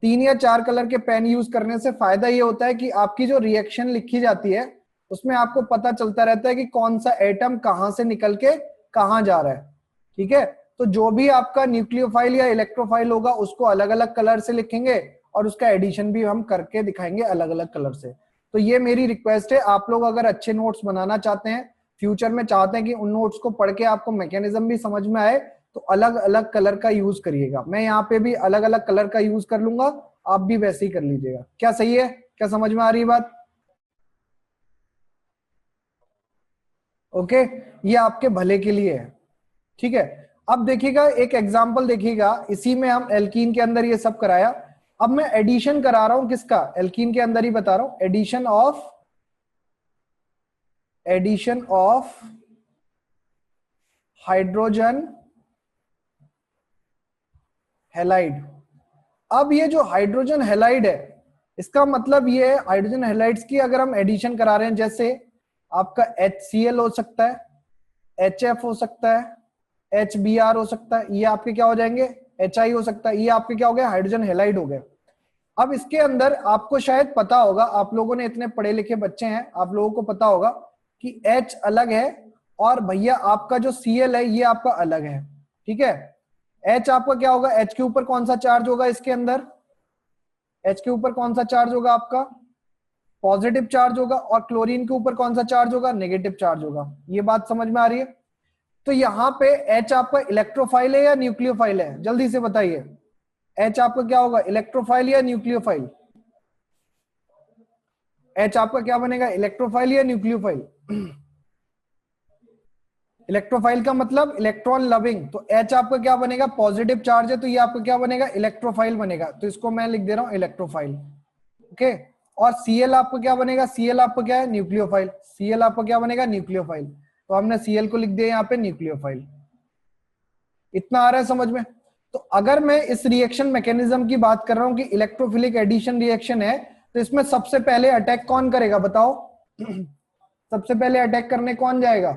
A: 3 या 4 कलर के पेन यूज करने से फायदा ये होता है कि आपकी जो रिएक्शन लिखी जाती है उसमें आपको पता चलता रहता है कि कौन सा एटम कहां से निकल के कहां जा रहा है। ठीक है, तो जो भी आपका न्यूक्लियोफाइल या इलेक्ट्रोफाइल होगा उसको अलग अलग कलर से लिखेंगे और उसका एडिशन भी हम करके दिखाएंगे अलग अलग कलर से। तो ये मेरी रिक्वेस्ट है, आप लोग अगर अच्छे नोट्स बनाना चाहते हैं, फ्यूचर में चाहते हैं कि उन नोट्स को पढ़ के आपको मैकेनिज्म भी समझ में आए, तो अलग अलग कलर का यूज करिएगा। मैं यहाँ पे भी अलग अलग कलर का यूज कर लूंगा, आप भी वैसे ही कर लीजिएगा। क्या सही है? क्या समझ में आ रही बात? ओके, ये आपके भले के लिए है। ठीक है, अब देखिएगा एक एग्जांपल देखिएगा, इसी में हम एल्कीन के अंदर ये सब कराया। अब मैं एडिशन करा रहा हूं किसका? एल्कीन के अंदर ही बता रहा हूं, एडिशन ऑफ हाइड्रोजन हैलाइड। अब ये जो हाइड्रोजन हैलाइड है इसका मतलब ये है, हाइड्रोजन हैलाइड्स की अगर हम एडिशन करा रहे हैं, जैसे आपका HCl हो सकता है, HF हो सकता है, HBr हो सकता है, ये आपके क्या हो जाएंगे? HI हो सकता है, ये आपके क्या हो गए? हाइड्रोजन हैलाइड हो गए। अब इसके अंदर आपको शायद पता होगा, आप लोगों ने इतने पढ़े लिखे बच्चे हैं, आप लोगों को पता होगा कि H अलग है और भैया आपका जो Cl है ये आपका अलग है, ठीक है। H आपका क्या होगा, H के ऊपर कौन सा चार्ज होगा, इसके अंदर H के ऊपर कौन सा चार्ज होगा आपका, पॉजिटिव चार्ज होगा, और क्लोरीन के ऊपर कौन सा चार्ज होगा, नेगेटिव चार्ज होगा। ये बात समझ में आ रही है। तो यहाँ पे H आपका इलेक्ट्रोफाइल है या न्यूक्लियोफाइल है, जल्दी से बताइए। H आपका क्या होगा, इलेक्ट्रोफाइल या न्यूक्लियोफाइल। H आपका क्या बनेगा, इलेक्ट्रोफाइल या न्यूक्लियोफाइल। इलेक्ट्रोफाइल का मतलब इलेक्ट्रॉन लविंग, तो H आपका क्या बनेगा, पॉजिटिव चार्ज है, तो ये आपका क्या बनेगा, इलेक्ट्रोफाइल बनेगा। तो इसको मैं लिख दे रहा हूं इलेक्ट्रोफाइल, ओके। और Cl आपका क्या बनेगा, Cl आपका क्या है, न्यूक्लियोफाइल। Cl आपका क्या बनेगा, न्यूक्लियोफाइल। तो हमने Cl को लिख दिया यहाँ पे न्यूक्लियोफाइल। इतना आ रहा है समझ में। तो अगर मैं इस रिएक्शन मैकेनिज्म की बात कर रहा हूं कि इलेक्ट्रोफिलिक एडिशन रिएक्शन है, तो इसमें सबसे पहले अटैक कौन करेगा बताओ। सबसे पहले अटैक करने कौन जाएगा,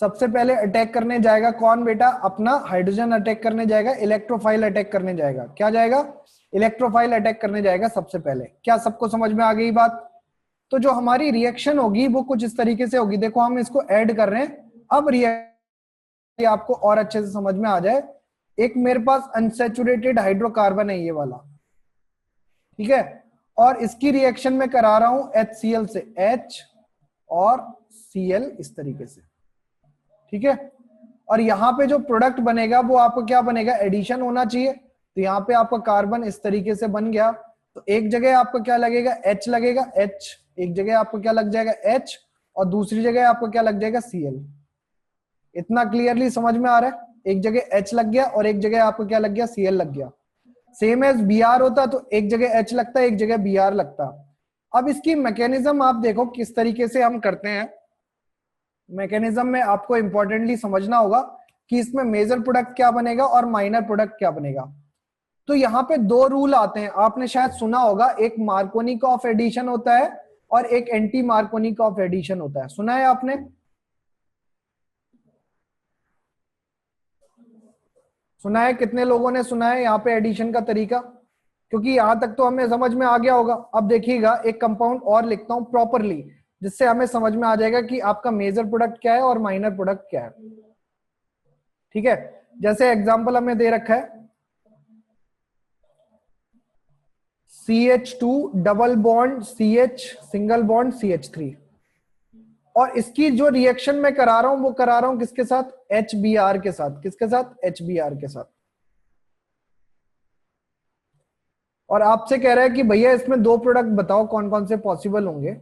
A: सबसे पहले अटैक करने जाएगा कौन बेटा, अपना हाइड्रोजन अटैक करने जाएगा, इलेक्ट्रोफाइल अटैक करने जाएगा। क्या जाएगा, इलेक्ट्रोफाइल अटैक करने जाएगा सबसे पहले। क्या सबको समझ में आ गई बात। तो जो हमारी रिएक्शन होगी वो कुछ इस तरीके से होगी, देखो हम इसको ऐड कर रहे हैं। अब रिएक्शन आपको और अच्छे से समझ में आ जाए, एक मेरे पास अनसैचुरेटेड हाइड्रोकार्बन है ये वाला, ठीक है, और इसकी रिएक्शन में करा रहा हूं HCl से, H और Cl इस तरीके से, ठीक है। और यहाँ पे जो प्रोडक्ट बनेगा वो आपको क्या बनेगा, एडिशन होना चाहिए। तो यहाँ पे आपका कार्बन इस तरीके से बन गया। तो एक जगह आपको क्या लगेगा, H लगेगा, H एक जगह आपको क्या लग जाएगा, H, और दूसरी जगह आपको क्या लग जाएगा, Cl। इतना क्लियरली समझ में आ रहा है। एक जगह H लग गया और एक जगह आपको क्या लग गया, Cl लग गया। सेम एज Br होता तो एक जगह H लगता, एक जगह Br लगता। अब इसकी मैकेनिज्म आप देखो किस तरीके से हम करते हैं। मैकेनिज्म में आपको इंपॉर्टेंटली समझना होगा कि इसमें मेजर प्रोडक्ट क्या बनेगा और माइनर प्रोडक्ट क्या बनेगा। तो यहाँ पे दो रूल आते हैं, आपने शायद सुना होगा, एक मार्कोनी ऑफ एडिशन होता है और एक एंटी मार्कोनी ऑफ एडिशन होता है। सुना है आपने, सुना है, कितने लोगों ने सुना है यहाँ पे एडिशन का तरीका। क्योंकि यहां तक तो हमें समझ में आ गया होगा। अब देखिएगा एक कंपाउंड और लिखता हूं प्रॉपरली, जिससे हमें समझ में आ जाएगा कि आपका मेजर प्रोडक्ट क्या है और माइनर प्रोडक्ट क्या है, ठीक है। जैसे एग्जांपल हमें दे रखा है CH2 double bond CH single bond CH3, और इसकी जो रिएक्शन मैं करा रहा हूं वो करा रहा हूं किसके साथ, HBr के साथ। किसके साथ, HBr के साथ। और आपसे कह रहा है कि भैया इसमें दो प्रोडक्ट बताओ कौन कौन से पॉसिबल होंगे।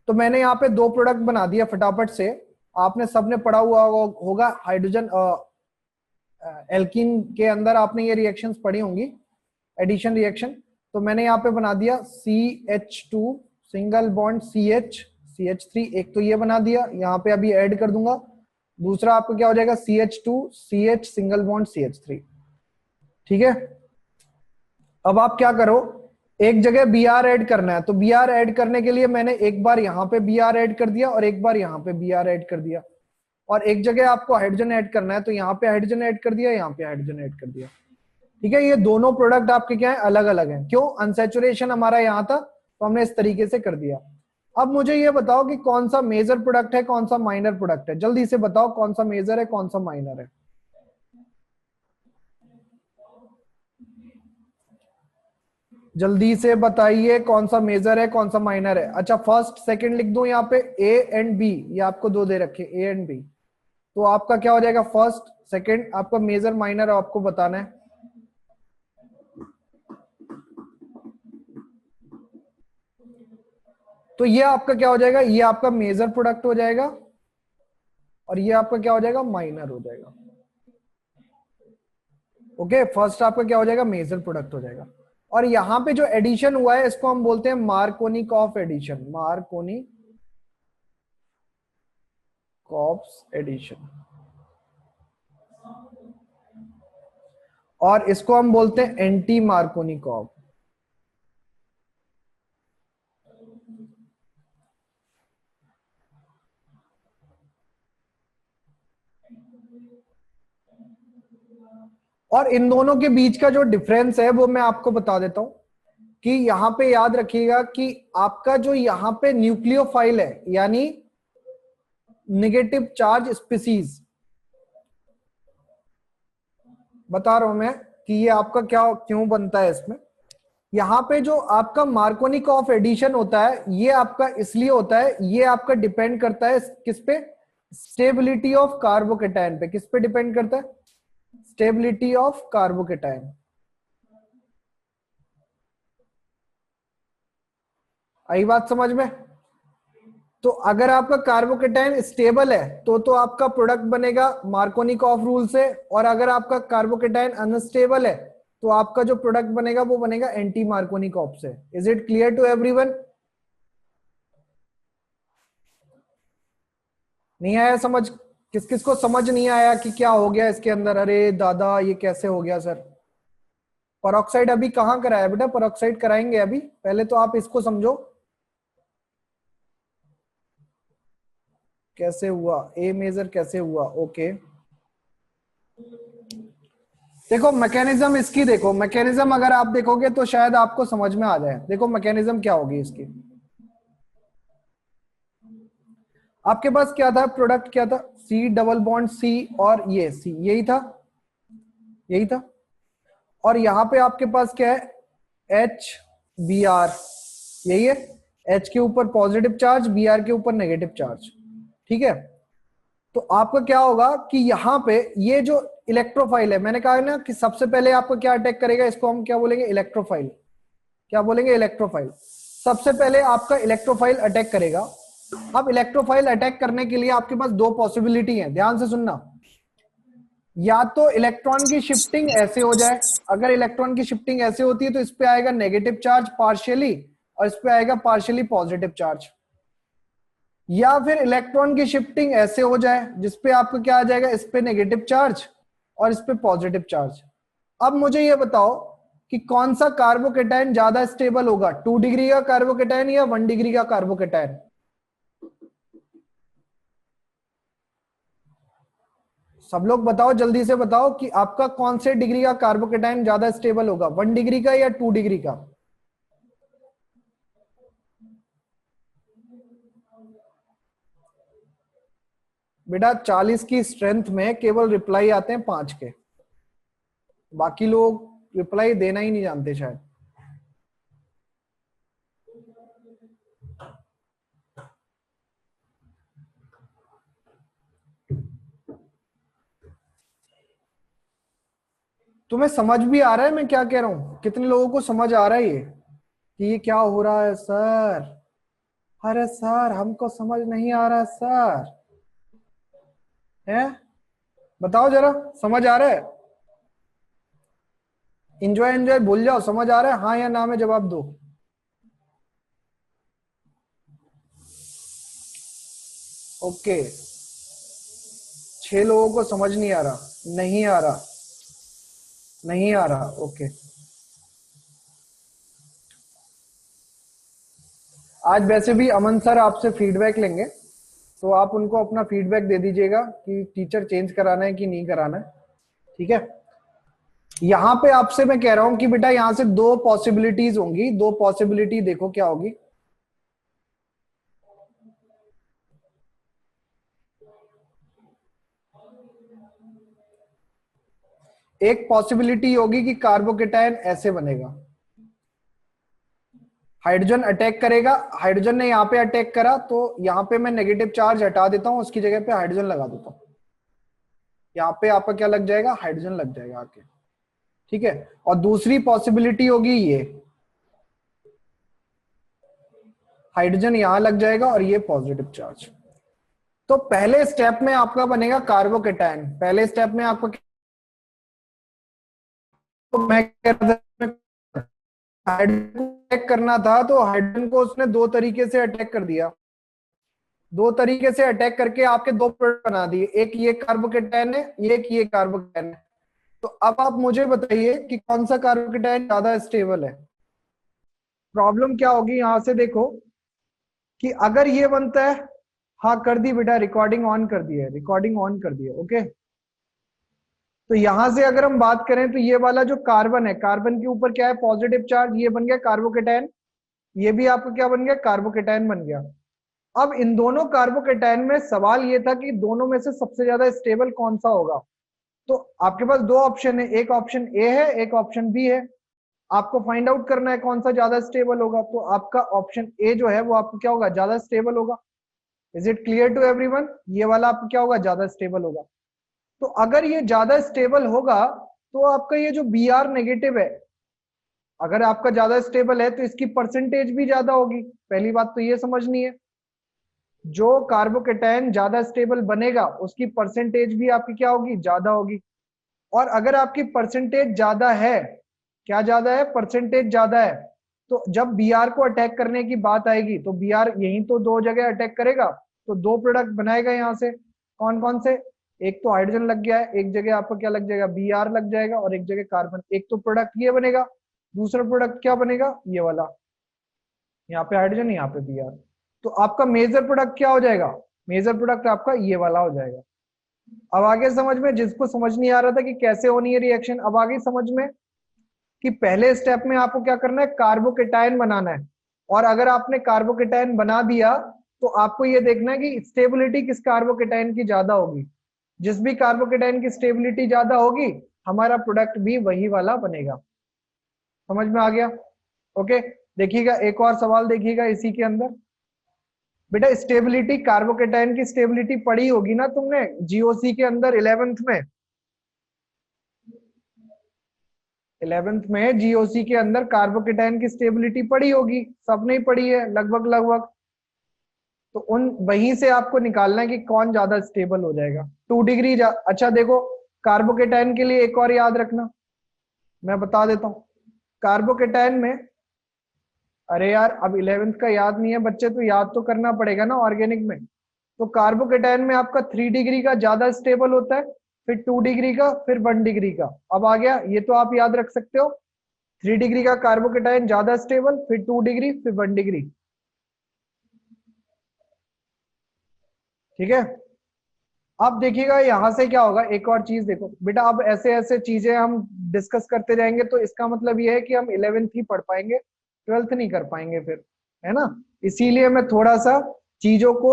A: तो मैंने यहाँ पे दो प्रोडक्ट बना दिया फटाफट से। आपने सबने पढ़ा हुआ होगा हाइड्रोजन एल्कीन के अंदर, आपने ये रिएक्शंस पढ़ी होंगी, एडिशन रिएक्शन। तो मैंने यहाँ पे बना दिया CH2 सिंगल बॉन्ड CH3, एक तो ये बना दिया, यहाँ पे अभी ऐड कर दूंगा। दूसरा आपको क्या हो जाएगा, CH2 CH single bond CH3, ठीक है। अब आप क्या करो, एक जगह Br ऐड करना है, तो Br ऐड करने के लिए मैंने एक बार यहाँ पे Br ऐड कर दिया और एक बार यहाँ पे Br ऐड कर दिया। और एक जगह आपको हाइड्रोजन ऐड करना है, तो यहाँ पे हाइड्रोजन ऐड कर दिया, यहाँ पे हाइड्रोजन ऐड कर दिया, ठीक है। ये दोनों प्रोडक्ट आपके क्या है, अलग अलग हैं। क्यों, अनसैचुरेशन हमारा यहाँ था तो हमने इस तरीके से कर दिया। अब मुझे ये बताओ कि कौन सा मेजर प्रोडक्ट है, कौन सा माइनर प्रोडक्ट है, जल्दी से बताओ कौन सा मेजर है कौन सा माइनर है। जल्दी से बताइए कौन सा मेजर है कौन सा माइनर है। अच्छा फर्स्ट सेकंड लिख दूं यहाँ पे, A एंड B, ये आपको दो दे रखे A एंड B। तो आपका क्या हो जाएगा, फर्स्ट सेकंड, आपका मेजर माइनर आपको बताना है। तो ये आपका क्या हो जाएगा, ये आपका मेजर प्रोडक्ट हो जाएगा और ये आपका क्या हो जाएगा, माइनर हो जाएगा। ओके, फर्स्ट आपका क्या हो जाएगा, मेजर प्रोडक्ट हो जाएगा। और यहां पे जो एडिशन हुआ है इसको हम बोलते हैं Markovnikov addition, Markovnikov's addition, और इसको हम बोलते हैं एंटी मार्कोनी कॉप। और इन दोनों के बीच का जो डिफरेंस है वो मैं आपको बता देता हूं कि यहां पे याद रखिएगा कि आपका जो यहां पे न्यूक्लियोफाइल है यानी नेगेटिव चार्ज स्पीसीज, बता रहा हूं मैं कि ये आपका क्या क्यों बनता है इसमें। यहां पे जो आपका मार्कोनिकॉफ एडिशन होता है ये आपका इसलिए होता है, ये आपका डिपेंड करता है किस पे, स्टेबिलिटी ऑफ कार्बोकेटायन पे। किस पे डिपेंड करता है? Stability of carbocation. आई बात समझ में? तो अगर आपका कार्बोकेटायन स्टेबल है तो आपका प्रोडक्ट बनेगा मार्कोनिकॉफ रूल से, और अगर आपका कार्बोकेटायन अनस्टेबल है तो आपका जो प्रोडक्ट बनेगा वो बनेगा एंटी मार्कोनिकॉफ से। Is it clear to everyone? नहीं आया समझ? किस किस को समझ नहीं आया कि क्या हो गया इसके अंदर? अरे दादा ये कैसे हो गया सर? पेरोक्साइड अभी कहाँ कराया बेटा? पेरोक्साइड कराएंगे अभी, पहले तो आप इसको समझो कैसे हुआ, ए मेजर कैसे हुआ। ओके देखो मैकेनिज्म इसकी, देखो मैकेनिज्म अगर आप देखोगे तो शायद आपको समझ में आ जाए। देखो मैकेनिज्म क्या होगी इसकी। आपके पास क्या था? प्रोडक्ट क्या था? सी डबल बॉन्ड सी और ये सी, यही था, यही था। और यहां पे आपके पास क्या है? एच बी आर, यही है। एच के ऊपर पॉजिटिव चार्ज, बी आर के ऊपर नेगेटिव चार्ज, ठीक है। तो आपका क्या होगा कि यहां पे ये जो इलेक्ट्रोफाइल है, मैंने कहा ना कि सबसे पहले आपको क्या अटैक करेगा, इसको हम क्या बोलेंगे? इलेक्ट्रोफाइल। क्या बोलेंगे? इलेक्ट्रोफाइल। सबसे पहले आपका इलेक्ट्रोफाइल अटैक करेगा। अब इलेक्ट्रोफाइल अटैक करने के लिए आपके पास दो पॉसिबिलिटी है, ध्यान से सुनना। या तो इलेक्ट्रॉन की शिफ्टिंग ऐसे हो जाए, अगर इलेक्ट्रॉन की शिफ्टिंग ऐसे होती है तो इस पे आएगा नेगेटिव चार्ज पार्शियली और इस पे आएगा पार्शियली पॉजिटिव चार्ज। या फिर इलेक्ट्रॉन की शिफ्टिंग ऐसे हो जाए जिसपे आपको क्या आ जाएगा? इस पे नेगेटिव चार्ज और इस पे पॉजिटिव चार्ज। अब मुझे ये बताओ कि कौन सा कार्बोकेटायन ज्यादा स्टेबल होगा, 2 डिग्री का कार्बोकेटायन या 1 डिग्री का कार्बोकेटायन? सब लोग बताओ, जल्दी से बताओ कि आपका कौन से डिग्री का कार्बोकेटायन ज्यादा स्टेबल होगा, 1 डिग्री का या 2 डिग्री का? बेटा 40 की स्ट्रेंथ में केवल रिप्लाई आते हैं 5 के, बाकी लोग रिप्लाई देना ही नहीं जानते शायद। तुम्हें समझ भी आ रहा है मैं क्या कह रहा हूं? कितने लोगों को समझ आ रहा है ये कि ये क्या हो रहा है सर? अरे सर हमको समझ नहीं आ रहा सर, है? बताओ जरा, समझ आ रहा है? एंजॉय एंजॉय भूल जाओ, समझ आ रहा है हाँ या ना में जवाब दो। ओके 6 लोगों को समझ नहीं आ रहा, नहीं आ रहा, नहीं आ रहा। ओके आज वैसे भी अमन सर आपसे फीडबैक लेंगे, तो आप उनको अपना फीडबैक दे दीजिएगा कि टीचर चेंज कराना है कि नहीं कराना है, ठीक है। यहां पे आपसे मैं कह रहा हूं कि बेटा यहां से दो पॉसिबिलिटीज होंगी, दो पॉसिबिलिटी देखो क्या होगी। एक पॉसिबिलिटी होगी कि कार्बोकेटायन ऐसे बनेगा, हाइड्रोजन अटैक करेगा, हाइड्रोजन ने यहां पे अटैक करा तो यहां पे मैं नेगेटिव चार्ज हटा देता हूं, उसकी जगह पे हाइड्रोजन लगा देता हूं। यहां पे आपका क्या लग जाएगा? हाइड्रोजन लग जाएगा आके, ठीक है। और दूसरी पॉसिबिलिटी होगी ये, हाइड्रोजन यहां लग जाएगा और ये पॉजिटिव चार्ज। तो पहले स्टेप में आपका बनेगा कार्बोकेटायन, पहले स्टेप में आपको तो मैं कह रहा था हाइड्रोजन को अटैक करना था तो हाइड्रोजन को उसने दो तरीके से अटैक कर दिया, दो तरीके से अटैक करके आपके दो प्रोडक्ट बना दिए, एक ये कार्बोकेटायन है, एक ये कार्बोकेटायन है। तो अब आप मुझे बताइए कि कौन सा कार्बोकेटायन ज्यादा स्टेबल है। प्रॉब्लम क्या होगी यहां से देखो कि अगर ये बनता है, हाँ कर दी बेटा, रिकॉर्डिंग ऑन कर दी है, रिकॉर्डिंग ऑन कर दी है। ओके तो यहां से अगर हम बात करें तो ये वाला जो कार्बन है, कार्बन के ऊपर क्या है, पॉजिटिव चार्ज, ये बन गया कार्बोकेटायन, ये भी आपका क्या बन गया, कार्बोकेटायन बन गया। अब इन दोनों कार्बोकेटायन में सवाल ये था कि दोनों में से सबसे ज्यादा स्टेबल कौन सा होगा। तो आपके पास दो ऑप्शन है, एक ऑप्शन ए है, एक ऑप्शन बी है। आपको फाइंड आउट करना है कौन सा ज्यादा स्टेबल होगा, तो आपका ऑप्शन ए जो है वो आपको क्या होगा, ज्यादा स्टेबल होगा। Is it clear to everyone, ये वाला आपको क्या होगा, ज्यादा स्टेबल होगा। तो अगर ये ज्यादा स्टेबल होगा तो आपका ये जो बी आर नेगेटिव है, अगर आपका ज्यादा स्टेबल है तो इसकी परसेंटेज भी ज्यादा होगी। पहली बात तो ये समझनी है, जो कार्बोकेटायन ज्यादा स्टेबल बनेगा उसकी परसेंटेज भी आपकी क्या होगी, ज्यादा होगी। और अगर आपकी परसेंटेज ज्यादा है, क्या ज्यादा है, परसेंटेज ज्यादा है, तो जब बी आर को अटैक करने की बात आएगी तो बी आर यहीं तो दो जगह अटैक करेगा, तो दो प्रोडक्ट बनाएगा यहां से। कौन कौन से, एक तो हाइड्रोजन लग गया है, एक जगह आपका क्या लग जाएगा, बी आर लग जाएगा, और एक जगह कार्बन। एक तो प्रोडक्ट ये बनेगा, दूसरा प्रोडक्ट क्या बनेगा, ये वाला, यहाँ पे हाइड्रोजन, यहाँ पे बी आर। तो आपका मेजर प्रोडक्ट क्या हो जाएगा, मेजर प्रोडक्ट आपका ये वाला हो जाएगा। अब आगे समझ में, जिसको समझ नहीं आ रहा था कि कैसे होनी है रिएक्शन, अब आगे समझ में कि पहले स्टेप में आपको क्या करना है, कार्बोकेटायन बनाना है। और अगर आपने कार्बोकेटायन बना दिया तो आपको ये देखना है कि स्टेबिलिटी किस कार्बोकेटायन की ज्यादा होगी। जिस भी कार्बोकेटायन की स्टेबिलिटी ज्यादा होगी हमारा प्रोडक्ट भी वही वाला बनेगा। समझ में आ गया, ओके। देखिएगा एक और सवाल देखिएगा इसी के अंदर। बेटा स्टेबिलिटी, कार्बोकेटायन की स्टेबिलिटी पढ़ी होगी ना तुमने जीओसी के अंदर 11th में। 11th में जीओसी के अंदर कार्बोकेटायन की स्टेबिलिटी पढ़ी होगी, सब नहीं पढ़ी है लगभग लगभग। तो उन वहीं से आपको निकालना है कि कौन ज्यादा स्टेबल हो जाएगा। 2 डिग्री अच्छा देखो, कार्बोकेटायन के लिए एक और याद रखना, मैं बता देता हूं। कार्बोकेटायन में, अरे यार अब 11th का याद नहीं है बच्चे, तो याद तो करना पड़ेगा ना ऑर्गेनिक में। तो कार्बोकेटायन में आपका 3 डिग्री का ज्यादा स्टेबल होता है, फिर 2 डिग्री का, फिर 1 डिग्री का। अब आ गया, ये तो आप याद रख सकते हो। 3 डिग्री का कार्बोकेटायन ज्यादा स्टेबल, फिर 2 डिग्री, फिर 1 डिग्री। ठीक है। अब देखिएगा यहां से क्या होगा, एक और चीज देखो बेटा, अब ऐसे ऐसे चीजें हम डिस्कस करते जाएंगे तो इसका मतलब ये है कि हम 11th ही पढ़ पाएंगे, 12th नहीं कर पाएंगे फिर, है ना। इसीलिए मैं थोड़ा सा चीजों को,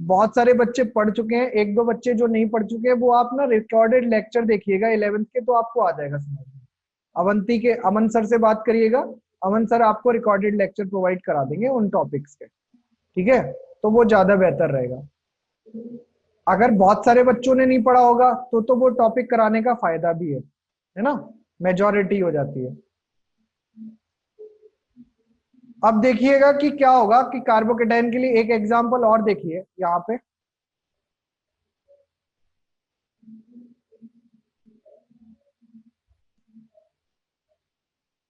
A: बहुत सारे बच्चे पढ़ चुके हैं, एक दो बच्चे जो नहीं पढ़ चुके हैं वो आप ना रिकॉर्डेड लेक्चर देखिएगा 11th के, तो आपको आ जाएगा समझ में। अवंती के अमन सर से बात करिएगा, अमन सर आपको रिकॉर्डेड लेक्चर प्रोवाइड करा देंगे उन टॉपिक्स के, ठीक है। तो वो ज्यादा बेहतर रहेगा। अगर बहुत सारे बच्चों ने नहीं पढ़ा होगा तो वो टॉपिक कराने का फायदा भी है ना, मेजॉरिटी हो जाती है। अब देखिएगा कि क्या होगा कि कार्बोकेटायन के लिए एक एग्जांपल और देखिए यहाँ पे।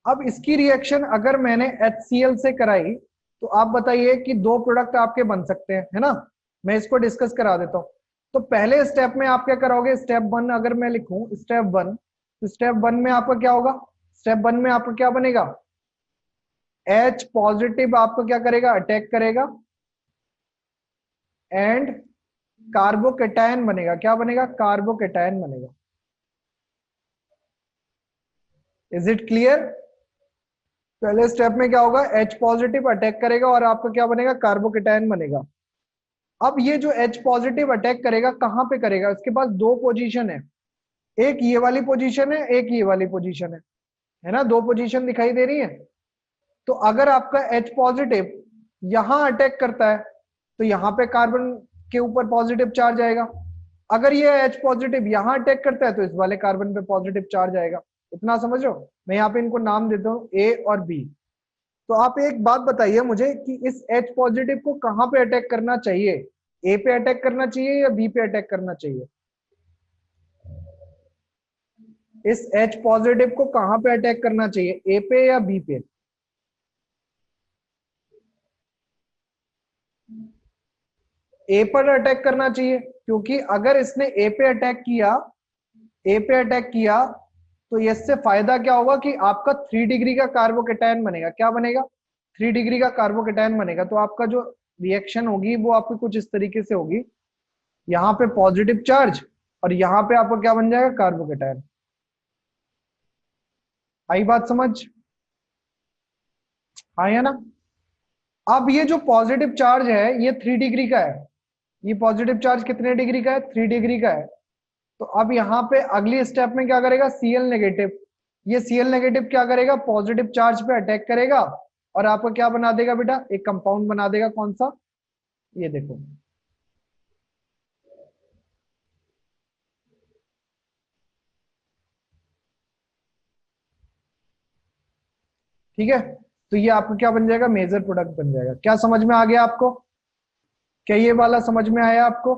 A: अब इसकी रिएक्शन अगर मैंने HCl से कराई तो आप बताइए कि दो प्रोडक्ट आपके बन सकते हैं, है ना। मैं इसको डिस्कस करा देता हूं। तो पहले स्टेप में आप क्या करोगे, स्टेप 1 अगर मैं लिखूं स्टेप 1, तो स्टेप 1 में आपका क्या होगा, स्टेप 1 में आपका क्या बनेगा, H पॉजिटिव आपको क्या करेगा, अटैक करेगा, एंड कार्बोकेटायन बनेगा, क्या बनेगा, कार्बोकेटायन बनेगा। Is it clear. पहले स्टेप में क्या होगा, H पॉजिटिव अटैक करेगा और आपका क्या बनेगा, कार्बोकेटायन बनेगा। अब ये जो H पॉजिटिव अटैक करेगा कहां पे करेगा, इसके पास दो पोजीशन है, एक ये वाली पोजीशन है, एक ये वाली पोजीशन है ना, दो पोजीशन दिखाई दे रही है। तो अगर आपका H पॉजिटिव यहां अटैक करता है तो यहां पे कार्बन के ऊपर पॉजिटिव चार्ज आएगा। अगर ये H पॉजिटिव यहां अटैक करता है तो इस वाले कार्बन पे पॉजिटिव चार्ज आएगा। इतना समझ लो, मैं यहाँ पे इनको नाम देता हूँ A और B। तो आप एक बात बताइए मुझे कि इस H पॉजिटिव को कहां पे अटैक करना चाहिए, A पे अटैक करना चाहिए या B पे अटैक करना चाहिए। इस H पॉजिटिव को कहां पे अटैक करना चाहिए, A पे या B पे। ए पर अटैक करना चाहिए, क्योंकि अगर इसने ए पे अटैक किया, ए पे अटैक किया तो इससे फायदा क्या होगा कि आपका 3 डिग्री का कार्बोकेटायन बनेगा, क्या बनेगा, 3 डिग्री का कार्बोकेटायन बनेगा। तो आपका जो रिएक्शन होगी वो आपकी कुछ इस तरीके से होगी, यहाँ पे पॉजिटिव चार्ज और यहाँ पे आपका क्या बन जाएगा, कार्बोकेटायन। आई बात समझ? हाँ या ना? अब ये जो पॉजिटिव चार्ज है ये 3 डिग्री का है। ये पॉजिटिव चार्ज कितने डिग्री का है, 3 डिग्री का है। तो अब यहाँ पे अगली स्टेप में क्या करेगा, Cl नेगेटिव। ये Cl नेगेटिव क्या करेगा, पॉजिटिव चार्ज पे अटैक करेगा और आपका क्या बना देगा बेटा, एक कंपाउंड बना देगा। कौन सा, ये देखो। ठीक है, तो ये आपका क्या बन जाएगा, मेजर प्रोडक्ट बन जाएगा। क्या समझ में आ गया आपको? क्या ये वाला समझ में आया आपको?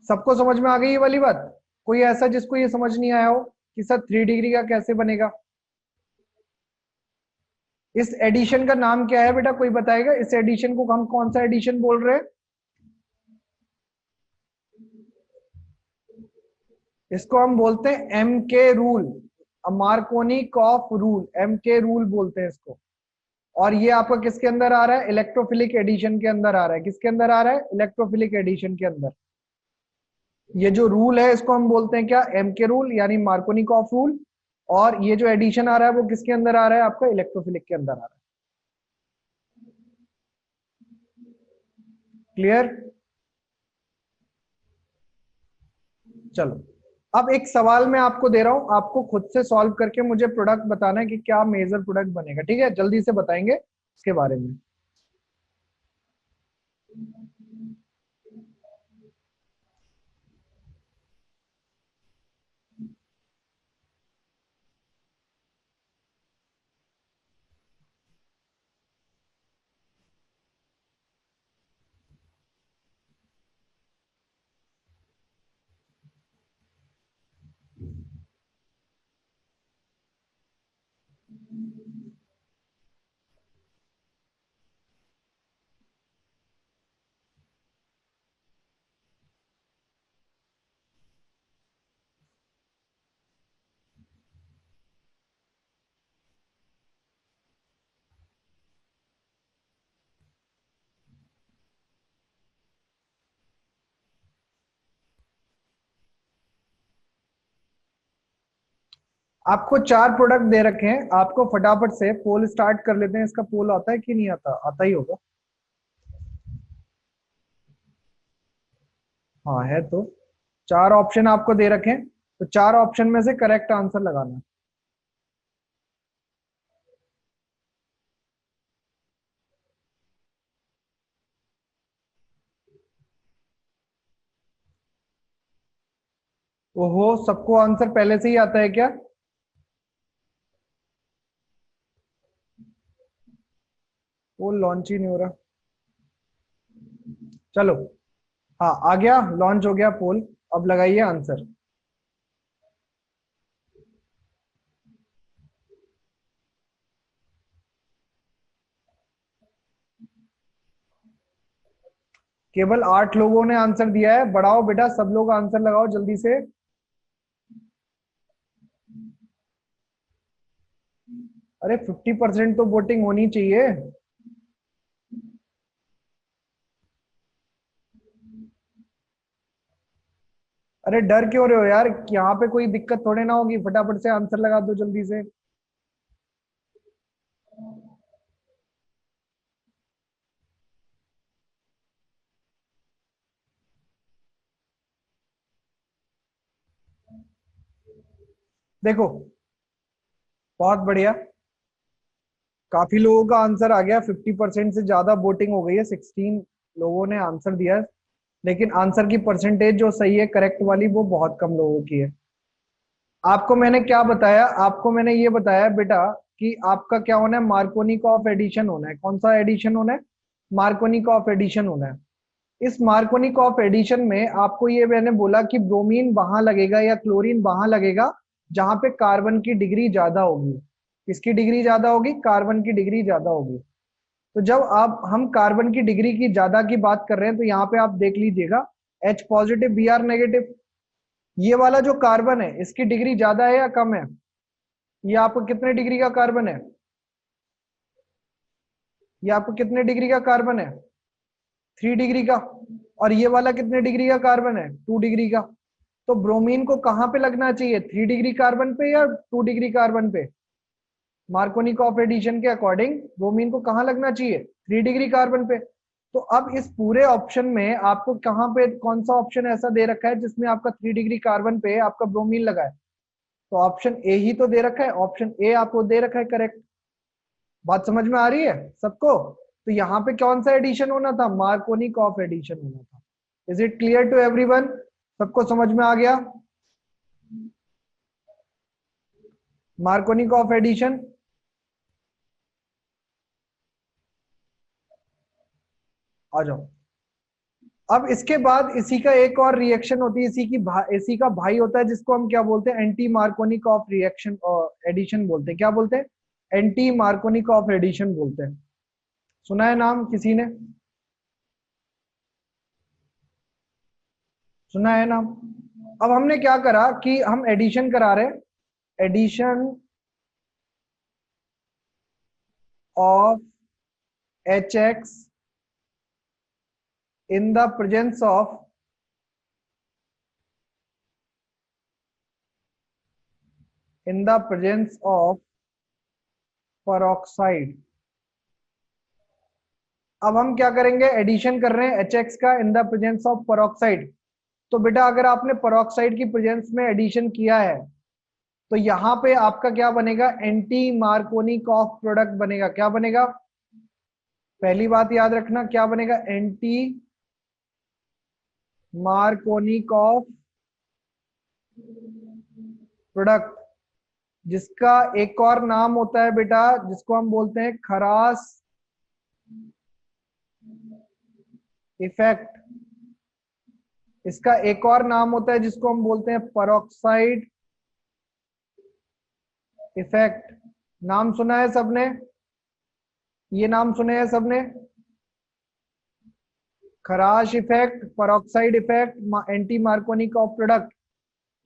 A: सबको समझ में आ गई ये वाली बात? कोई ऐसा जिसको ये समझ नहीं आया हो कि सर 3 डिग्री का कैसे बनेगा? इस एडिशन का नाम क्या है बेटा, कोई बताएगा? इस एडिशन को हम कौन सा एडिशन बोल रहे हैं? इसको हम बोलते हैं एम के रूल, मार्कोनी-कॉफ रूल, एम के रूल बोलते हैं इसको। और ये आपका किसके अंदर आ रहा है, इलेक्ट्रोफिलिक एडिशन के अंदर आ रहा है। किसके अंदर आ रहा है, इलेक्ट्रोफिलिक एडिशन के अंदर। ये जो रूल है इसको हम बोलते हैं क्या, एम के रूल, यानी मार्कोनी-कॉफ रूल। और ये जो एडिशन आ रहा है वो किसके अंदर आ रहा है, आपका इलेक्ट्रोफिलिक के अंदर आ रहा है। क्लियर? चलो, अब एक सवाल मैं आपको दे रहा हूं, आपको खुद से सॉल्व करके मुझे प्रोडक्ट बताना है कि क्या मेजर प्रोडक्ट बनेगा। ठीक है, जल्दी से बताएंगे इसके बारे में। आपको 4 प्रोडक्ट दे रखे हैं, आपको फटाफट से पोल स्टार्ट कर लेते हैं। इसका पोल आता है कि नहीं आता, आता ही होगा। हाँ है तो। 4 ऑप्शन आपको दे रखे हैं, तो 4 ऑप्शन में से करेक्ट आंसर लगाना। ओहो, सबको आंसर पहले से ही आता है क्या? वो लॉन्च ही नहीं हो रहा। चलो, हाँ आ गया, लॉन्च हो गया पोल। अब लगाइए आंसर। केवल 8 लोगों ने आंसर दिया है, बढ़ाओ बेटा, सब लोग आंसर लगाओ जल्दी से। अरे 50% तो वोटिंग होनी चाहिए। अरे डर क्यों रहे हो यार, यहाँ पे कोई दिक्कत थोड़े ना होगी, फटाफट से आंसर लगा दो जल्दी से। देखो, बहुत बढ़िया, काफी लोगों का आंसर आ गया। 50% से ज्यादा वोटिंग हो गई है, 16 लोगों ने आंसर दिया है। लेकिन आंसर की परसेंटेज जो सही है करेक्ट वाली, वो बहुत कम लोगों की है। आपको मैंने क्या बताया, आपको मैंने ये बताया बेटा कि आपका क्या होना है, मार्कोनी का ऑफ एडिशन होना है। कौन सा एडिशन होना है, मार्कोनी का ऑफ एडिशन होना है। इस मार्कोनी का ऑफ एडिशन में आपको ये मैंने बोला कि ब्रोमीन वहां लगेगा या क्लोरीन वहां लगेगा जहां पे कार्बन की डिग्री ज्यादा होगी। किसकी डिग्री ज्यादा होगी, कार्बन की डिग्री ज्यादा होगी। तो जब आप हम कार्बन की डिग्री की ज्यादा की बात कर रहे हैं, तो यहाँ पे आप देख लीजिएगा, H पॉजिटिव Br नेगेटिव, ये वाला जो कार्बन है इसकी डिग्री ज्यादा है या कम है? ये आपको कितने डिग्री का कार्बन है, ये आपको कितने डिग्री का कार्बन है, 3 डिग्री का। और ये वाला कितने डिग्री का कार्बन है, 2 डिग्री का। तो ब्रोमीन को कहां पे लगना चाहिए, 3 डिग्री कार्बन पे या 2 डिग्री कार्बन पे? मार्कोनिकॉफ एडिशन के अकॉर्डिंग ब्रोमीन को कहां लगना चाहिए, 3 डिग्री कार्बन पे। तो अब इस पूरे ऑप्शन में आपको कहां पे, कौन सा ऑप्शन ऐसा दे रखा है जिसमें आपका 3 डिग्री कार्बन पे आपका ब्रोमीन लगा है? तो ऑप्शन ए ही तो दे रखा है, ऑप्शन ए आपको दे रखा है करेक्ट। बात समझ में आ रही है सबको? तो यहाँ पे कौन सा एडिशन होना था, मार्कोनिकॉफ एडिशन होना था। Is it clear to everyone? सबको समझ में आ गया? Markovnikov addition. आ जाओ। अब इसके बाद इसी का एक और रिएक्शन होती है, इसी का भाई होता है, जिसको हम क्या बोलते हैं, एंटी मार्कोनिकॉफ रिएक्शन एडिशन बोलते हैं। क्या बोलते हैं? एंटी मार्कोनिकॉफ एडिशन बोलते हैं। सुना है नाम किसी ने? सुना है नाम? अब हमने क्या करा कि हम एडिशन करा रहे, addition of HX in the presence of peroxide। अब हम क्या करेंगे, एडिशन कर रहे हैं HX का in the presence of peroxide। तो बेटा अगर आपने peroxide की प्रेजेंस में एडिशन किया है तो यहां पे आपका क्या बनेगा, एंटी मार्कोनिकॉफ प्रोडक्ट बनेगा। क्या बनेगा? पहली बात याद रखना, क्या बनेगा, एंटी मार्कोनिकॉफ प्रोडक्ट, जिसका एक और नाम होता है बेटा, जिसको हम बोलते हैं खरास इफेक्ट। इसका एक और नाम होता है जिसको हम बोलते हैं पेरोक्साइड इफेक्ट। नाम सुना है सबने? ये नाम सुने हैं सबने? खराश effect, peroxide effect, anti Markovnikov product.